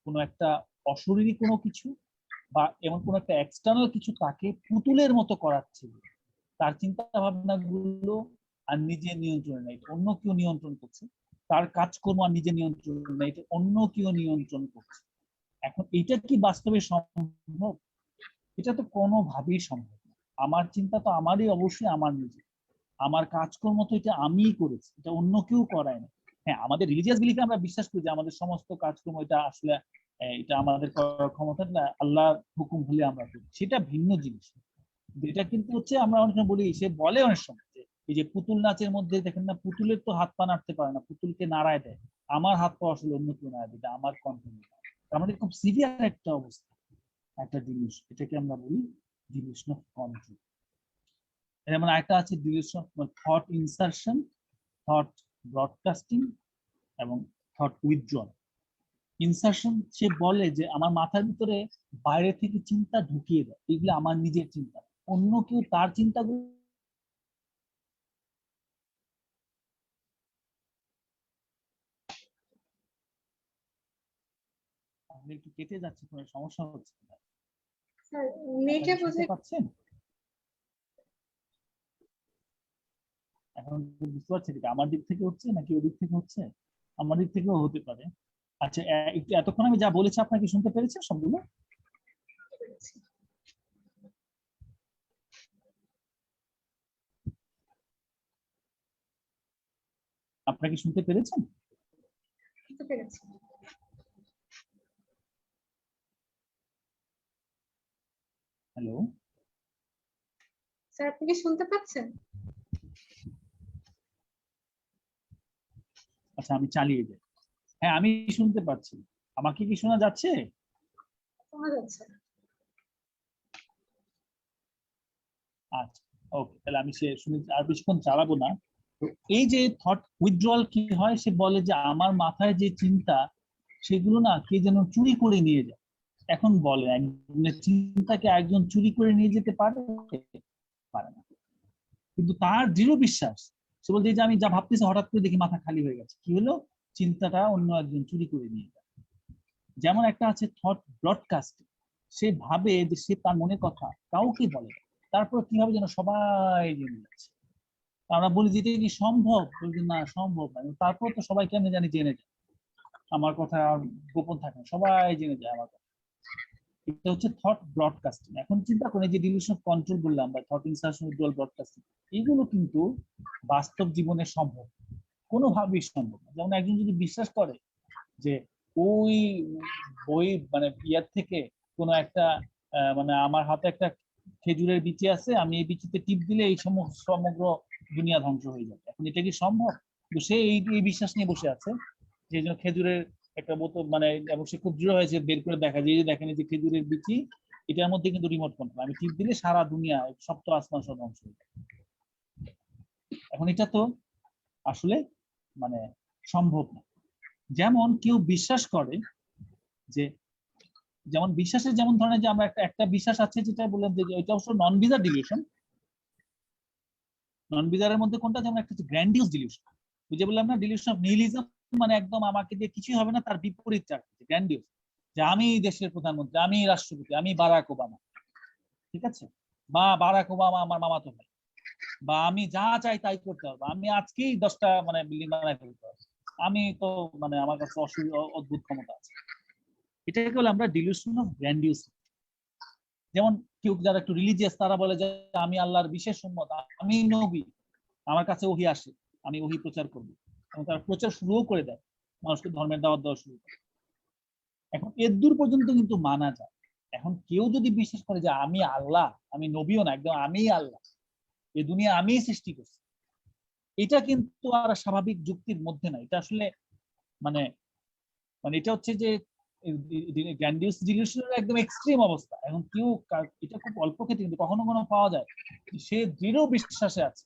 কোনো একটা অশরীরী কোনো কিছু বা এমন কোনো একটা এক্সটার্নাল কিছু তাকে পুতুলের মতো করাচ্ছে। তার চিন্তা ভাবনা গুলো আর নিজের নিয়ন্ত্রণে নেই, অন্য কেউ নিয়ন্ত্রণ করছে। তার কাজকর্ম আর নিজের নিয়ন্ত্রণ নেই, অন্য কেউ নিয়ন্ত্রণ করছে। এখন এটা কি বাস্তবে সম্ভব? এটা তো কোনোভাবেই সম্ভব না। আমার চিন্তা তো আমারই, অবশ্যই আমার নিজে, আমার কাজকর্ম তো এটা আমিই করেছি, এটা অন্য কেউ করায় না। হ্যাঁ, আমাদের রিলিজিয়াস বিলিফে আমরা বিশ্বাস করি যে আমাদের সমস্ত কাজকর্ম এটা আসলে এটা আমাদের করার ক্ষমতা না, আল্লাহর হুকুম হলে আমরা করি, সেটা ভিন্ন জিনিস। এটা কিন্তু হচ্ছে আমরা অনেক সময় বলি, সে বলে অনেক সময় যে এই যে পুতুল নাচের মধ্যে দেখেন না, পুতুলের তো হাত পা নাড়তে পারে না, পুতুলকে নাড়ায় দেয়, আমার হাত পা আসলে অন্য কেউ নাড়ায় দেয়, আমার কন্ট্রোল। আমাদের খুব সিভিয়ার একটা অবস্থা, একটা জিনিস, এটাকে আমরা বলি ডিলিউশন অফ কন্ট্রোল। যেমন একটা আছে dilution of thought insertion, thought broadcasting এবং থট উইথড্রল। ইনসারশন, সে বলে যে আমার মাথার ভিতরে বাইরে থেকে চিন্তা ঢুকিয়ে দেয়, এগুলো আমার নিজের চিন্তা, অন্য কেউ তার চিন্তাগুলো একটু কেটে যাচ্ছে, কোনো সমস্যা হচ্ছে না? স্যার নেটে বুঝে পাচ্ছেন? এখন বুঝতে পারছি এটা আমার দিক থেকে হচ্ছে নাকি ওদিক থেকে হচ্ছে? আমার দিক থেকেও হতে পারে। আচ্ছা, একটু এতক্ষণ আমি যা বলেছি আপনাকে শুনতে পেরেছেন সবগুলো? আপনাকে শুনতে পেরেছেন? পেরেছি। হ্যালো স্যার আপনি কি শুনতে পাচ্ছেন? আচ্ছা, আমি চালিয়ে যাই। হ্যাঁ, আমি শুনতে পাচ্ছি। আমাকে কি শোনা যাচ্ছে? শোনা যাচ্ছে। আচ্ছা, ওকে, তাহলে আমি সে শুনে আর বেশিক্ষণ চালাবো না। তো এই যে থট উইথড্রল কি হয়, সে বলে যে আমার মাথায় যে চিন্তা সেগুলো না কে যেন চুরি করে নিয়ে যায়। এখন বলে একজনের চিন্তাকে একজন চুরি করে নিয়ে যেতে পারে? পারে না। কিন্তু তার দৃঢ় বিশ্বাস, সে বলছে যে আমি যা ভাবতেছি হঠাৎ করে দেখি মাথা খালি হয়ে গেছে, কি হলো? চিন্তাটা অন্য একজন চুরি করে নিয়ে যায়। যেমন একটা আছে থট ব্রডকাস্টিং, সে ভাবে যে সে তার মনের কথা কাউকে বলে, তারপর কিভাবে যেন সবাই জেনে যাচ্ছে। আমরা বলি যে এটা কি সম্ভব? বলি না, সম্ভব না। তারপর তো সবাই কেমনে জানি জেনে যায়, আমার কথা আর গোপন থাকে না, সবাই জেনে যায় আমার কথা। এটা হচ্ছে থট ব্রডকাস্টিং। এখন চিন্তা করেন যে ডিলিউশন অফ কন্ট্রোল বললাম বা থট ইনসারশন, উইথড্রল, ব্রডকাস্টিং, এগুলো কিন্তু বাস্তব জীবনে সম্ভব, কোনোভাবেই সম্ভব না। যেমন একজন যদি বিশ্বাস করে যে ওই বই মানে ইয়ার থেকে কোনো একটা মানে আমার হাতে একটা খেজুরের বিচি আছে, আমি এই বিচিতে টিপ দিলে এই সমগ্র দুনিয়া ধ্বংস হয়ে যাবে, এখন এটা কি সম্ভব? কিন্তু সে এই বিশ্বাস নিয়ে বসে আছে যে খেজুরের একটা বোতল মানে, এবং সে খুব দৃঢ় হয়েছে, বের করে দেখা যায় যে দেখেন এই যে খেজুরের বিচি, এটার মধ্যে কিন্তু রিমোট কন্ট্রোল, আমি টিপ দিলে সারা দুনিয়া সপ্ত আসমান সব ধ্বংস হয়ে যাবে। এখন এটা তো আসলে মানে সম্ভব না। যেমন কেউ বিশ্বাস করে যে, যেমন বিশ্বাসের যেমন ধরনের যে আমরা একটা বিশ্বাস আছে যেটা বললাম যে এটা অবশ্য নন বিজার ডিলিউশন। নন বিজারের মধ্যে কোনটা, যেমন একটা হচ্ছে গ্র্যান্ডিউস ডিলিউশন, বুঝে বললাম না, ডিলিউশন অফ নিহিলিজম, মানে একদম আমাকে দিয়ে কিছুই হবে না, তার বিপরীত চাকরি গ্র্যান্ডিউস, যে আমি দেশের প্রধানমন্ত্রী, আমি রাষ্ট্রপতি, আমি বারাক ওবামা, ঠিক আছে, বা বারাক ওবামা আমার মামাতো ভাই, বা আমি যা চাই তাই করতে পারবো, আমি আজকেই 10টা মানে বিল্ডিং বানাই ফেলতে পারবো, আমি তো মানে আমার কাছে অদ্ভুত ক্ষমতা আছে। এটাকে বলে আমরা ডিলিউশন অফ গ্র্যান্ডিউস। যেমন কেউ যারা একটু রিলিজিয়াস তারা বলে যে আমি আল্লাহর বিশেষ উম্মত, আমি নবী, আমার কাছে ওহী আসে, আমি ওহী প্রচার করবো, এবং তারা প্রচার শুরুও করে দেয়, মানুষকে ধর্মের দাওয়াত দেওয়া শুরু করে। এখন এর দূর পর্যন্ত কিন্তু মানা যায়। এখন কেউ যদি বিশ্বাস করে যে আমি আল্লাহ, আমি নবীও না, একদম আমি আল্লাহ, এই দুনিয়া আমি সৃষ্টি করছি, এটা কিন্তু আর স্বাভাবিক যুক্তির মধ্যে না। এটা আসলে মানে মানে এটা হচ্ছে যে গ্র্যান্ডিউস ডিলিউশনের একদম এক্সট্রিম অবস্থা। এখন কেউ এটা খুব অল্প ক্ষেত্রে কিন্তু কখনো কখনো পাওয়া যায়, সে দৃঢ় বিশ্বাসে আছে।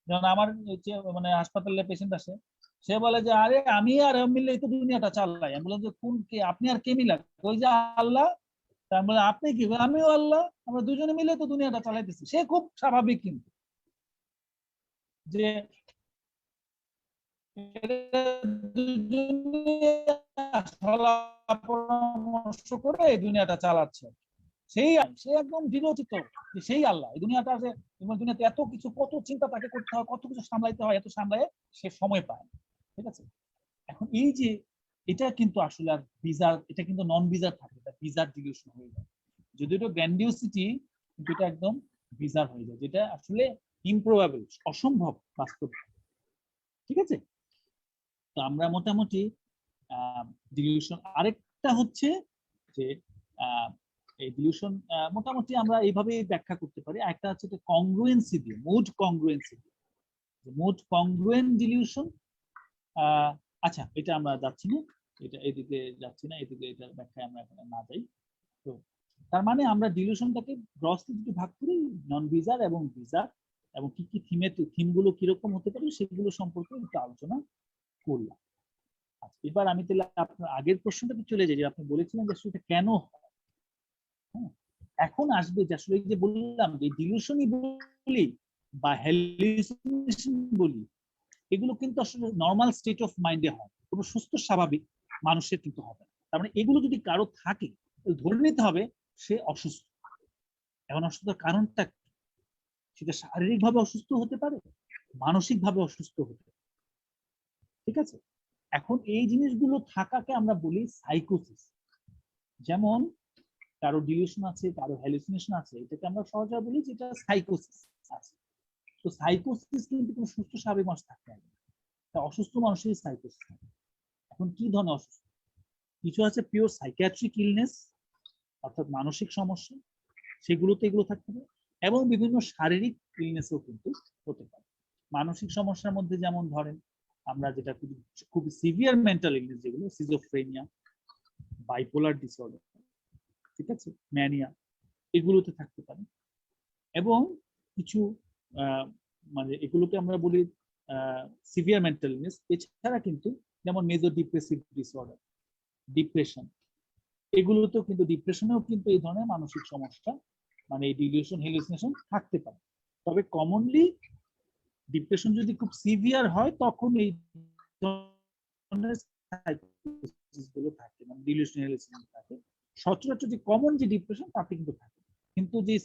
যেমন আমার মানে হাসপাতালে পেশেন্ট আসে, সে বলে যে আরে আমি আর মিলে তো দুনিয়াটা চালাই। আমি বললাম যে কোন কে, আপনি আর কে মিলা? ওই যে আল্লাহ। তার বলে আপনি কি? আমিও আল্লাহ, আমরা দুজনে মিলে তো দুনিয়াটা চালাইতেছি। সে খুব স্বাভাবিক কিন্তু যে পরামর্শ করে এই দুনিয়াটা চালাচ্ছে। সে একদম দৃঢ়চিত্ত যে সেই আল্লাহ, এই দুনিয়াটা আছে, দুনিয়াতে এত কিছু, কত চিন্তা তাকে করতে হয়, কত কিছু সামলাইতে হয়, এত সামলায় সে সময় পায়, ঠিক আছে। এখন এই যে এটা কিন্তু আসলে আর বিজার, এটা কিন্তু নন বিজার থাকে, এটা বিজার ডিলিউশন হয়ে যায়। যদি এটা গ্র্যান্ডিওসিটি, কিন্তু এটা একদম বিজার হয়ে যায়, যেটা আসলে ইমপ্রবাবল, অসম্ভব বাস্তব, ঠিক আছে। তো আমরা মোটামুটি ডিলিউশন, আরেকটা হচ্ছে যে এই ডিলিউশন মোটামুটি আমরা এইভাবেই ব্যাখ্যা করতে পারি। একটা হচ্ছে কংগ্রুয়েন্সি দিয়ে, মুড কংগ্রুয়েন্সি দিয়ে, মুড কংগ্রুয়েন্ট ডিলিউশন। আচ্ছা, এটা আমরা যাচ্ছি না, এটা এদিকে যাচ্ছি না, এদিকে এটার ব্যাখ্যায় আমরা এখানে না যাই। তো তার মানে আমরা ডিলিউশনটাকে গ্রসলি দুটো ভাগ করি, নন বিজার এবং বিজার, এবং কি কি থিমগুলো কিরকম হতে পারে সেগুলো সম্পর্কে একটু আলোচনা করলাম। আচ্ছা, এবার আমি তাহলে আপনার আগের প্রশ্নটাতে চলে যাই, যে আপনি বলেছিলেন যে সেটা কেন হয়। এখন আসবে যে আসলে এই যে বললাম যে ডিলিউশনই বলি বা হ্যালুসিনেশন বলি, এগুলো কিন্তু আসলে নর্মাল স্টেট অফ মাইন্ডে হয়, কোনো সুস্থ স্বাভাবিক মানুষের কিন্তু হবে না। তার মানে এগুলো যদি কারো থাকে, ধরে নিতে হবে সে অসুস্থ। এখন অসুস্থতার কারণটা, সেটা শারীরিকভাবে অসুস্থ হতে পারে, মানসিকভাবে অসুস্থ হতে পারে, ঠিক আছে। এখন এই জিনিসগুলো থাকাকে আমরা বলি সাইকোসিস। যেমন কারো ডিলিউশন আছে, কারো হ্যালুসিনেশন আছে, এটাকে আমরা সহজে বলি যেটা সাইকোসিস আছে। তো সাইকোসিস কিন্তু কোনো সুস্থ স্বাভাবিক মানুষ থাকতে হবে, তা অসুস্থ মানুষেরই সাইকোসিস থাকে। এখন কি ধরনের অসুস্থ? কিছু আছে পিওর সাইকিয়াট্রিক ইলনেস, অর্থাৎ মানসিক সমস্যা, সেগুলোতে এগুলো থাকতে পারে, এবং বিভিন্ন শারীরিক ইলনেসও কিন্তু হতে পারে। মানসিক সমস্যার মধ্যে যেমন ধরেন আমরা যেটা খুব সিভিয়ার মেন্টাল ইলনেস, যেগুলো সিজোফ্রেনিয়া, বাইপোলার ডিসঅর্ডার, ঠিক আছে, ম্যানিয়া, এগুলোতে থাকতে পারে। এবং কিছু মানে এগুলোকে আমরা বলি সিভিয়ার মেন্টাল ইলনেস। এছাড়া কিন্তু যেমন মেজর ডিপ্রেসিভ ডিসঅর্ডার, ডিপ্রেশন, এগুলোতেও কিন্তু, ডিপ্রেশনেও কিন্তু এই ধরনের মানসিক সমস্যা মানে এই ডিলিউশন হ্যালুসিনেশন থাকতে পারে। তবে কমনলি ডিপ্রেশন যদি খুব সিভিয়ার হয় তখন এই ধরনের সাইকোসিস গুলো থাকে, মানে ডিলিউশন হ্যালুসিনেশন থাকে। সচরাচর যে কমন যে ডিপ্রেশন তাতে কিন্তু থাকে, কিন্তু যে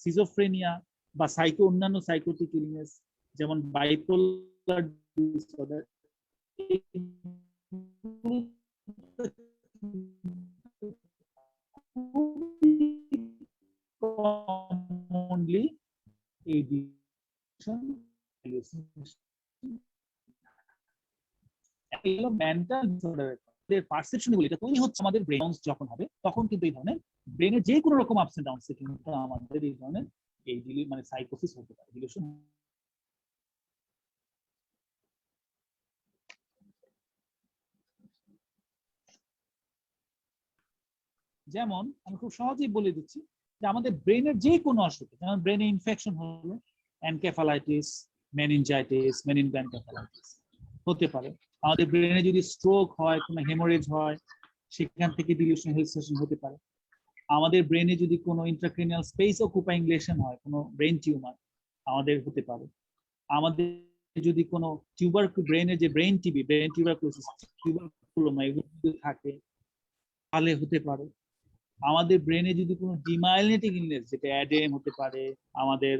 সিজোফ্রেনিয়া বা অন্যান্য সাইকোটিক ইলনেস যেমন বাইপোলার ডিসঅর্ডার, commonly এই ডিলিউশন মেন্টাল ডিসঅর্ডারের পারসেপশন বলি, এটা তৈরি হচ্ছে আমাদের ব্রেন যখন হবে, তখন কিন্তু এই ধরনের ব্রেনের যে কোনো রকম আপস এন্ড ডাউনস কিন্তু আমাদের এই ধরনের এই মানে সাইকোসিস হতে পারে, ডিলিউশন। যেমন আমি খুব সহজেই বলে দিচ্ছি যে আমাদের ব্রেনের যে কোনো অসুখ, যেমন ব্রেনে ইনফেকশন হলো, এনকেফালাইটিস, মেনিনজাইটিস, মেনিনজাইটিস হতে পারে, আমাদের ব্রেনে যদি স্ট্রোক হয়, কোনো হেমোরেজ হয়, সেখান থেকে ডিলিউশন হ্যালুসিনেশন হতে পারে। আমাদের ব্রেনে যদি কোনো ইন্ট্রাক্রেনিয়াল স্পেস অকুপাইং লেশন হয়, কোনো ব্রেন টিউমার আমাদের হতে পারে। আমাদের যদি কোনো ব্রেনের যে ব্রেন টিবি, ব্রেন টিউবারকুলোসিস, টিউবারকুলোমা এগুলো যদি থাকে তাহলে হতে পারে। আমাদের ব্রেনে যদি কোনো ডিমাইলিনেটিং ইলনেস, যেটা অ্যাডেম হতে পারে, আমাদের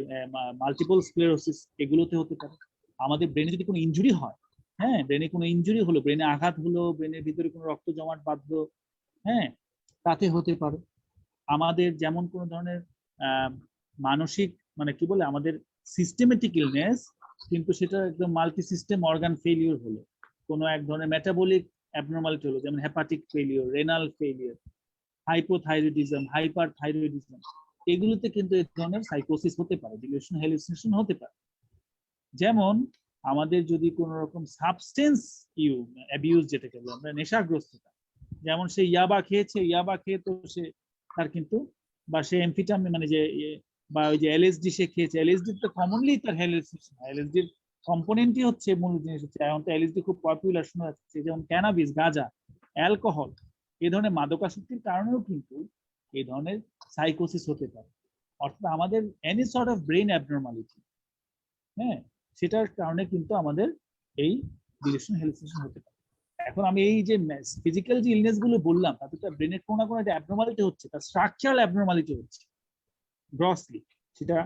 মাল্টিপল স্ক্লেরোসিস, এগুলোতে হতে পারে। আমাদের ব্রেনে যদি কোনো ইনজুরি হয়, হ্যাঁ, ব্রেনে কোনো ইনজুরি হলো, ব্রেনে আঘাত হলো, ব্রেনের ভিতরে কোনো রক্ত জমাট বাঁধলো, হ্যাঁ, তাতে হতে পারে। আমাদের যেমন কোনো ধরনের মানসিক মানে কি বলে আমাদের সিস্টেমেটিক ইলনেস, কিন্তু সেটা একদম মাল্টি সিস্টেম অর্গান ফেলিওর হলো, কোনো এক ধরনের মেটাবলিক অ্যাবনর্মালিটি হলো, যেমন hepatic failure, renal failure, hypothyroidism, hyperthyroidism, এগুলোতে কিন্তু এই ধরনের সাইকোসিস হতে পারে, ডিলিউশন হ্যালুসিনেশন হতে পারে। যেমন আমাদের যদি কোনো রকম সাবস্টেন্স অ্যাবিউজ, যেটাকে বলে আমরা নেশাগ্রস্ততা, যেমন সে ইয়াবা খেয়ে তো সে তার কিন্তু, বা সে এমফিটামিন মানে যে বা ওই যে এলএসডি সে খেয়েছে, এলএসডি তো কমনলি তার হ্যালুসিনেশন, এলএসডির কম্পোনেন্টই হচ্ছে মূল জিনিস হচ্ছে, এখন তো এলএসডি খুব পপুলার শোনা যাচ্ছে, যেমন ক্যানাবিস, গাঁজা, অ্যালকোহল, এই ধরনের মাদকাসক্তির কারণেও কিন্তু এই ধরনের সাইকোসিস হতে পারে। অর্থাৎ আমাদের any sort of brain abnormality, হ্যাঁ, সেটার কারণে কিন্তু আমাদের এই ডিলিউশন হ্যালুসিনেশন হতে পারে। এখন আমি এই যে ফিজিক্যাল যে ইলনেস গুলো বললাম, তাতে তো ব্রেনের কোনো না কোনো একটা অ্যাবনর্মালিটি হচ্ছে, তার স্ট্রাকচারাল অ্যাবনর্মালিটি হচ্ছে গ্রসলি, সেটা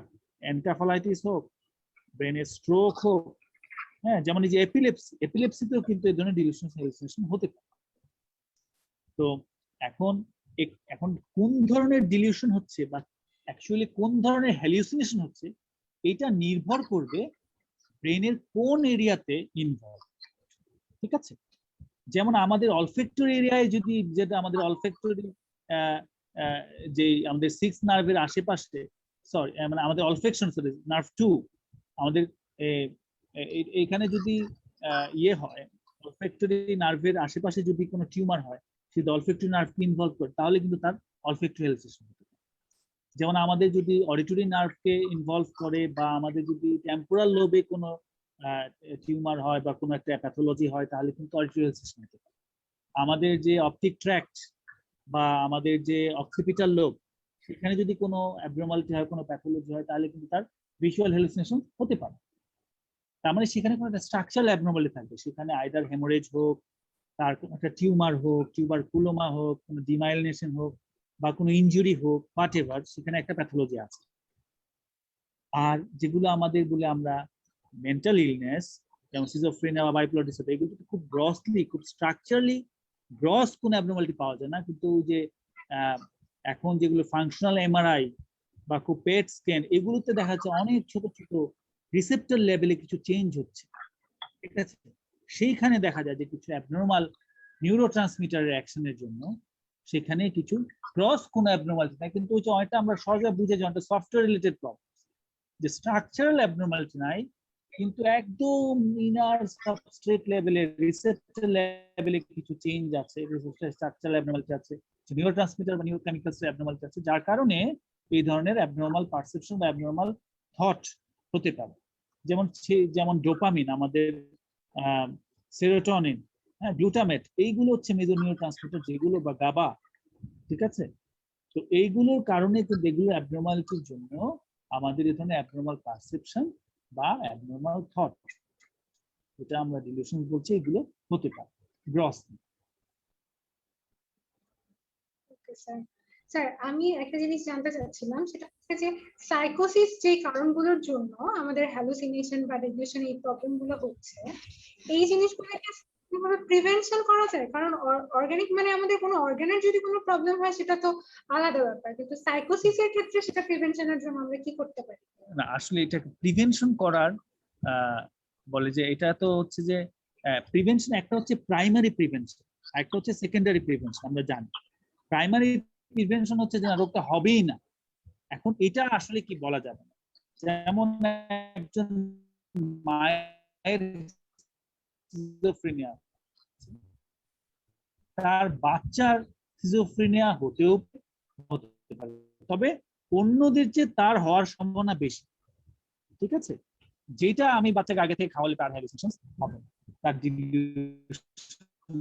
এনকেফালাইটিস হোক, ব্রেনের স্ট্রোক হোক, হ্যাঁ, যেমন এই যে এপিলেপসিতেও কিন্তু এই ধরনের ডিলিউশন হ্যালুসিনেশন হতে পারে। তো এখন এখন কোন ধরনের ডিলিউশন হচ্ছে বা অ্যাকচুয়ালি কোন ধরনের হ্যালুসিনেশন হচ্ছে, এটা নির্ভর করবে ব্রেনের কোন এরিয়াতে ইনভলভ। ঠিক আছে, যেমন আমাদের অলফ্যাক্টরি এরিয়ায় যদি, যেটা আমাদের অলফ্যাক্টরি যে আমাদের 6 নার্ভের আশেপাশে, সরি মানে আমাদের অলফ্যাকশন, সরি নার্ভ 2, আমাদের এখানে যদি ইয়ে হয়, অলফ্যাক্টরি নার্ভের আশেপাশে যদি কোনো টিউমার হয়, যদি অলফ্যাক্টরি নার্ভকে ইনভলভ করে, তাহলে কিন্তু তার অলফ্যাক্টরি হ্যালুসিনেশন হতে পারে। যেমন আমাদের যদি অডিটরি নার্ভকে ইনভলভ করে, বা আমাদের যদি টেম্পোরাল লোবে কোনো টিউমার হয় বা কোনো একটা প্যাথোলজি হয়, তাহলে কিন্তু অডিটরি হ্যালুসিনেশন হতে পারে। আমাদের যে অপটিক ট্র্যাক্ট বা আমাদের যে অক্সিপিটাল লোব, সেখানে যদি কোনো অ্যাবনর্মালিটি হয়, কোনো প্যাথোলজি হয়, তাহলে কিন্তু তার ভিজুয়াল হ্যালুসিনেশন হতে পারে। তার মানে সেখানে কোনো একটা স্ট্রাকচারাল অ্যাবনর্মালিটি থাকবে, সেখানে আইদার হেমোরেজ হোক, তার কোনো একটা টিউমার হোক, টিউবারকুলোমা হোক, কোনো ডিমাইলিনেশন হোক, বা কোনো ইনজুরি হোক, হোয়াটএভার, সেখানে একটা প্যাথোলজি আছে। আর যেগুলো আমাদের বলে আমরা মেন্টাল ইলনেস, যেমন সিজোফ্রেনিয়া বা বাইপোলার ডিসঅর্ডার, এগুলো খুব গ্রসলি, খুব স্ট্রাকচারালি গ্রস কোনো অ্যাবনর্মালিটি পাওয়া যায় না, কিন্তু যে এখন যেগুলো ফাংশনাল এমআরআই বা খুব পেট স্ক্যান, এগুলোতে দেখা যাচ্ছে অনেক ছোট ছোট রিসেপ্টর লেভেলে কিছু চেঞ্জ হচ্ছে। ঠিক আছে, সেইখানে দেখা যায় যে কিছু অ্যাবনর্মাল নিউরোট্রান্সমিটারের অ্যাকশনের জন্য সেখানে কিছু ক্রস কোনো অ্যাবনর্মালিটি নাই, কিন্তু ওই যে অনেকটা আমরা সহজে বুঝে যাই অনেকটা সফটওয়্যার রিলেটেড প্রবলেম, যে স্ট্রাকচারাল অ্যাবনর্মালিটি নাই, কিন্তু একদম ইনার সাবস্ট্রেট লেভেলে, রিসেপ্টর লেভেলে কিছু চেঞ্জ আছে, স্ট্রাকচারাল অ্যাবনর্মালিটি আছে, নিউরোট্রান্সমিটার বা নিউরোকেমিক্যালস অ্যাবনর্মালিটি আছে, যার কারণে এই ধরনের অ্যাবনর্মাল পারসেপশন বা অ্যাবনর্মাল থট হতে পারে। যেমন ডোপামিন, আমাদের সেরোটোনিন, হ্যাঁ, গ্লুটামেট, এইগুলো হচ্ছে মেজর নিউরোট্রান্সমিটার যেগুলো, বা গাবা। ঠিক আছে, তো এইগুলোর কারণে কিন্তু এগুলো অ্যাবনর্মালিটির জন্য আমাদের এই ধরনের অ্যাবনর্মাল পারসেপশন বা অ্যাবনর্মাল থট, এটা আমরা ডিলিউশন বলছি, এগুলো হতে পারে গ্রস। Okay sir. স্যার আমি একটা জিনিস জানতে চাচ্ছিলাম, সেটা হচ্ছে যে সাইকোসিস যে কারণগুলোর জন্য আমাদের হ্যালুসিনেশন বা ডিলিউশন এই প্রবলেমগুলো হচ্ছে, এই জিনিসগুলোকে প্রিভেনশন করা যায়? কারণ অর্গানিক মানে আমাদের কোনো অর্গানের যদি কোনো প্রবলেম হয় সেটা তো আলাদা ব্যাপার, কিন্তু সাইকোসিসের ক্ষেত্রে সেটা প্রিভেনশনের জন্য আমরা কি করতে পারি? না, আসলে এটা প্রিভেনশন করার বলে যে এটা তো হচ্ছে যে প্রিভেনশন, একটা হচ্ছে প্রাইমারি প্রিভেনশন, একটা হচ্ছে সেকেন্ডারি প্রিভেনশন। আমরা জানি প্রাইমারি প্রিভেনশন হচ্ছে যে রোগটা হবেই না, এখন এটা আসলে কি বলা যাবে না। যেমন একজন মায়ের সিজোফ্রেনিয়া, তার বাচ্চার সিজোফ্রেনিয়া হতেও হতে পারে, তবে অন্যদের চেয়ে তার হওয়ার সম্ভাবনা বেশি। ঠিক আছে, যেটা আমি বাচ্চাকে আগে থেকে খাওয়ালে তার হ্যালুসিনেশন হবে না। তার ডিলিউশন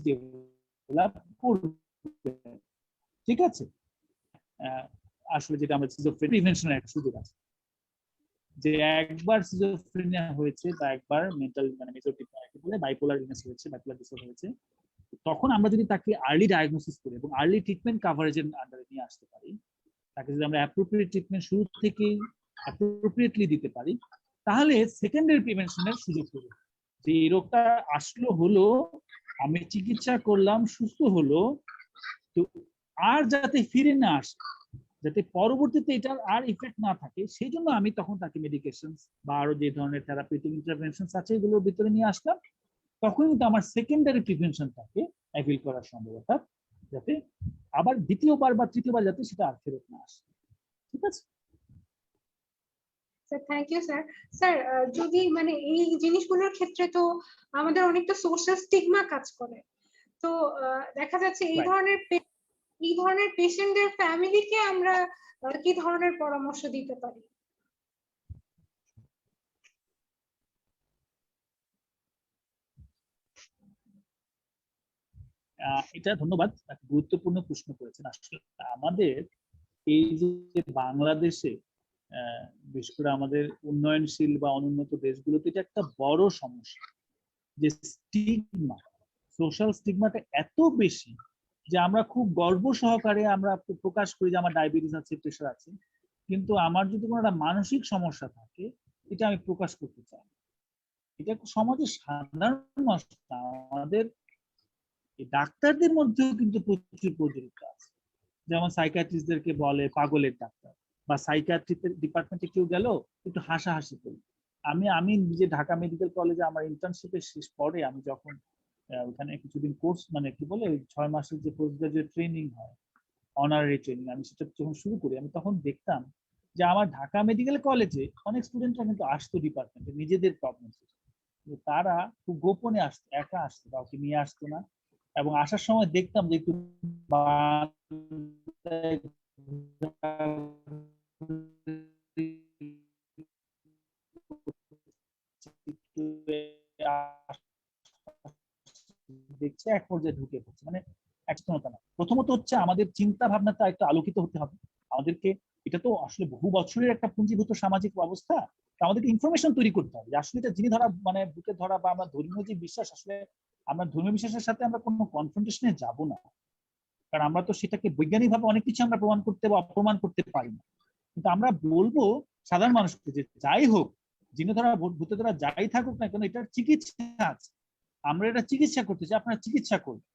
ডেভেলপ করবে, ঠিক আছে। আসলে যেটা আমরা প্রিভেনশনের একটা সুযোগ আছে, যে একবার সিজোফ্রেনিয়া হয়েছে বা একবার মেন্টাল মানে বাইপোলার ইলনেস হয়েছে, বাইপোলার ডিসঅর্ডার হয়েছে, তখন আমরা যদি তাকে আর্লি ডায়াগনোসিস করি এবং আর্লি ট্রিটমেন্ট কাভারেজের আন্ডারে নিয়ে আসতে পারি, তাকে যদি আমরা অ্যাপ্রোপ্রিয়েট ট্রিটমেন্ট শুরু থেকেই অ্যাপ্রোপ্রিয়েটলি দিতে পারি, তাহলে সেকেন্ডারি প্রিভেনশনের সুযোগ হবে। যে এই রোগটা আসলো হলো, আমি চিকিৎসা করলাম, সুস্থ হলো, তো আর যাতে ফিরে না আসে, যাতে পরবর্তীতে এটার আর ইফেক্ট না থাকে, সেই জন্য আমি তখন তাকে মেডিকেশন বা আরো যে ধরনের থেরাপিউটিক ইন্টারভেনশন আছে এগুলোর ভিতরে নিয়ে আসলাম। তখন কিন্তু আমার সেকেন্ডারি প্রিভেনশনটাকে অ্যাভিল করা সম্ভব, অর্থাৎ যাতে আবার দ্বিতীয়বার বা তৃতীয়বার যাতে সেটা আর ফেরত না আসে, ঠিক আছে। Sir thank you sir. Sir যদি মানে এই জিনিসগুলোর ক্ষেত্রে তো আমাদের অনেকটা সোশ্যাল স্টিগমা কাজ করে, তো দেখা যাচ্ছে এই ধরনের পেশেন্টদের ফ্যামিলিকে আমরা কি ধরনের পরামর্শ দিতে পারি? এটা ধন্যবাদ, গুরুত্বপূর্ণ প্রশ্ন করেছেন। আসলে আমাদের এই যে বাংলাদেশে বিশেষ করে আমাদের উন্নয়নশীল বা অনুন্নত দেশগুলোতে এটা একটা বড় সমস্যা, যে স্টিগমা, সোশ্যাল স্টিগমাটা এত বেশি যে আমরা খুব গর্ব সহকারে আমরা প্রকাশ করি যে আমার ডায়াবেটিস আছে, প্রেশার আছে, কিন্তু আমার যদি কোনো একটা মানসিক সমস্যা থাকে এটা আমি প্রকাশ করতে চাই। এটা সমাজের সাধারণ মানুষ, আমাদের ডাক্তারদের মধ্যেও কিন্তু প্রচুর প্রচলিত আছে। যেমন সাইকিয়াট্রিস্টদেরকে বলে পাগলের ডাক্তার, বা সাইকিয়াট্রিস্টের ডিপার্টমেন্টে কেউ গেল একটু হাসাহাসি করি। আমি নিজে ঢাকা মেডিকেল কলেজে আমার ইন্টার্নশিপের শেষ পরে আমি যখন ওখানে কিছুদিন কোর্স মানে কি বলে 6 মাসের যে পোস্ট গ্রাজুয়েট ট্রেনিং হয়, অনারারি ট্রেনিং, আমি সেটা যখন শুরু করি আমি তখন দেখতাম যে আমার ঢাকা মেডিকেল কলেজে অনেক স্টুডেন্টরা কিন্তু আসতো ডিপার্টমেন্টে নিজেদের প্রবলেম, তারা খুব গোপনে আসতো, একা আসতো, কাউকে নিয়ে আসতো না। এবং আসার সময় দেখতাম যে একটু দেখছে, এক পর্যায়ে ঢুকে পড়ছে, মানে একজনতা না। প্রথমত হচ্ছে আমাদের চিন্তা ভাবনাটা একটু আলোকিত হতে হবে আমাদেরকে। এটা তো আসলে বহু বছরের একটা পুঞ্জীভূত সামাজিক অবস্থা, আমাদেরকে ইনফরমেশন তৈরি করতে হবে যে আসলে এটা যিনি ধরা মানে বুকে ধরা, বা আমরা ধর্মীয় যে বিশ্বাস, আসলে আমরা ধর্মীয় বিশ্বাসের সাথে আমরা কোনো কনফ্রন্টেশনে যাব না, কারণ আমরা তো সেটাকে বৈজ্ঞানিকভাবে অনেক কিছু আমরা প্রমাণ করতে বা অপ্রমাণ করতে পারি না। কিন্তু আমরা বলবো সাধারণ মানুষকে যে যাই হোক, যিনি ধরা ভূতে ধরা যাই থাকুক না কেন, এটার চিকিৎসা আছে, আমরা এটা চিকিৎসা করতে চাই, আপনারা চিকিৎসা করবেন,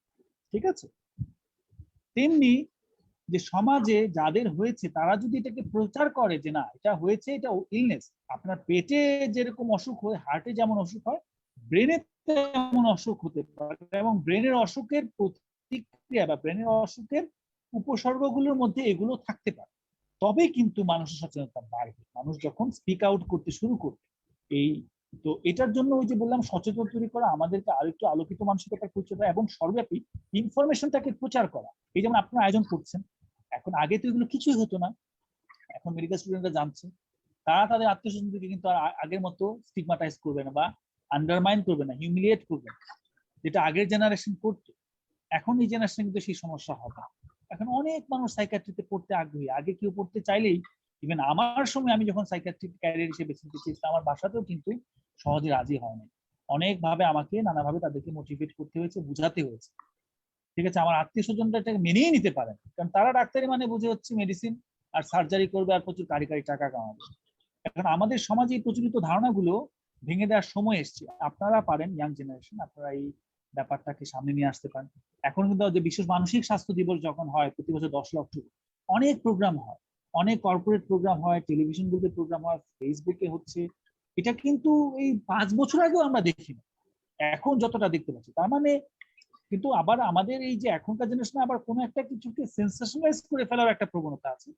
ঠিক আছে। তেমনি যে সমাজে যাদের হয়েছে তারা যদি এটাকে প্রচার করে যে না এটা হয়েছে, এটা ইলনেস, আপনার পেটে যেরকম অসুখ হয়, হার্টে যেমন অসুখ হয়, ব্রেনে তেমন অসুখ হতে পারে, এবং ব্রেনের অসুখের প্রতিক্রিয়া বা ব্রেনের অসুখের উপসর্গগুলোর মধ্যে এগুলো থাকতে পারে, তবে কিন্তু মানুষের সচেতনতা বাড়বে, মানুষ যখন স্পিক আউট করতে শুরু করবে। এই তো এটার জন্য ওই যে বললাম সচেতন তৈরি করা, আমাদেরকে আরো একটু আলোকিত মানসিকতার পরিচয় দেওয়া এবং সর্বব্যাপী ইনফরমেশনটাকে প্রচার করা। এই যেমন আপনারা আয়োজন করছেন, এখন আগে তো এগুলো কিছুই হতো না, এখন মেডিকেল স্টুডেন্টরা জানছে, তারা তাদের আত্মীয় স্বজনকে কিন্তু আর আগের মতো স্টিগমাটাইজ করবে না বা আন্ডারমাইন করবে না, হিউমিলিয়েট করবে না, যেটা আগের জেনারেশন করতো। এখন এই জেনারেশন কিন্তু সেই সমস্যা হবে না। এখন অনেক মানুষ সাইকিয়াট্রিতে পড়তে আগ্রহী, আগে কেউ পড়তে চাইলেই, ইভেন আমার সময় আমি যখন সাইকিয়াট্রিক ক্যারিয়ার হিসেবে বেছে নিতে চেয়েছিলাম, আমার বাসাতেও কিন্তু সহজে রাজি হয় না, অনেকভাবে আমাকে নানাভাবে তাদেরকে মোটিভেট করতে হয়েছে, বুঝাতে হয়েছে, ঠিক আছে। আমার আত্মীয় স্বজনরা এটাকে মেনেই নিতে পারেন, কারণ তারা ডাক্তারি মানে বুঝে হচ্ছে মেডিসিন আর সার্জারি করবে আর প্রচুর কারি কারি টাকা কামাবে। এখন আমাদের সমাজে এই প্রচলিত ধারণাগুলো ভেঙে দেওয়ার সময় এসছে, আপনারা পারেন, ইয়াং জেনারেশন, আপনারা এই ব্যাপারটাকে সামনে নিয়ে আসতে পারেন। এখন কিন্তু যে বিশ্ব মানসিক স্বাস্থ্য দিবস যখন হয় প্রতি বছর 10 অক্টোবর, অনেক প্রোগ্রাম হয়, অনেক কর্পোরেট প্রোগ্রাম হয়, টেলিভিশনগুলোতে প্রোগ্রাম হয়, ফেসবুকে হচ্ছে, এটা কিন্তু এই 5 বছর আগেও আমরা দেখি না, এখন যতটা দেখতে পাচ্ছি। তার মানে কিন্তু আবার আমাদের এই যে এখনকার জেনারেশনে আবার কোনো একটা কিছুকে সেন্সেশনালাইজ করে ফেলার একটা প্রবণতা আছে,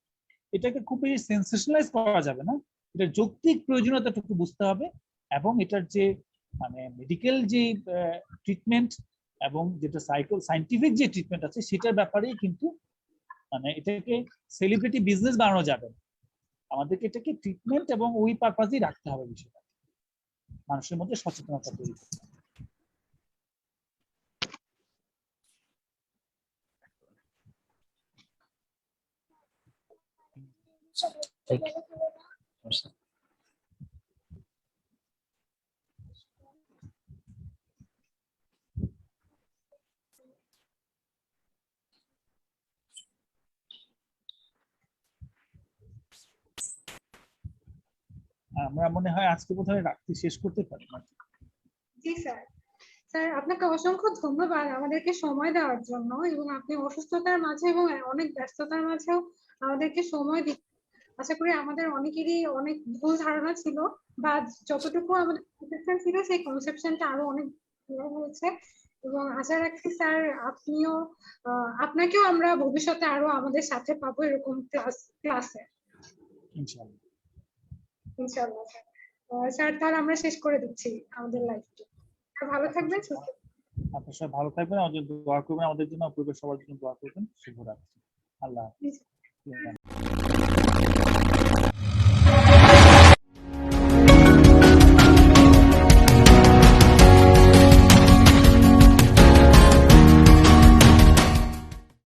এটাকে খুব বেশি সেন্সেশনালাইজ করা যাবে না, এটা যৌক্তিক প্রয়োজনীয়তাটুকু বুঝতে হবে, এবং এটার যে মানে মেডিকেল যে ট্রিটমেন্ট এবং যেটা সাইন্টিফিক যে ট্রিটমেন্ট আছে সেটার ব্যাপারেই কিন্তু মানে এটাকে সেলিব্রিটি বিজনেস বানানো যাবে। আমাদেরকে এটাকে ট্রিটমেন্ট এবং ওই পারপাজেই রাখতে হবে বিষয়টা, মানুষের মধ্যে সচেতনতা তৈরি করতে হবে। আমরা মনে হয় আজকে বোধহয় রাত্রি শেষ করতে পারি। জি স্যার। স্যার আপনাকে অসংখ্য ধন্যবাদ আমাদেরকে সময় দেওয়ার জন্য, এবং আপনি অসুস্থতার মাঝে এবং অনেক ব্যস্ততার মাঝেও আমাদেরকে সময় দিচ্ছেন। আশা করি আমাদের অনেকেরই অনেক ভুল ধারণা ছিল, বা যতটুকু আমাদের কনসেপশন ছিল সেই কনসেপশনটা আরো অনেক ভালো হয়েছে। এবং আশা রাখছি স্যার আপনিও আপনাকেও আমরা ভবিষ্যতে আরো আমাদের সাথে পাবো এরকম ক্লাসে ইনশাআল্লাহ। ইনশাআল্লাহ স্যার। স্যার তাহলে আমরা শেষ করে দিচ্ছি আমাদের লাইভটি। ভালো থাকবেন, সুস্থ আপনার সবাই ভালো থাকবেন, আমাদের দোয়া করবেন, আমাদের জন্য, পরিবার সবার জন্য দোয়া করবেন। শুভরাত্রি। আল্লাহ হাফেজ।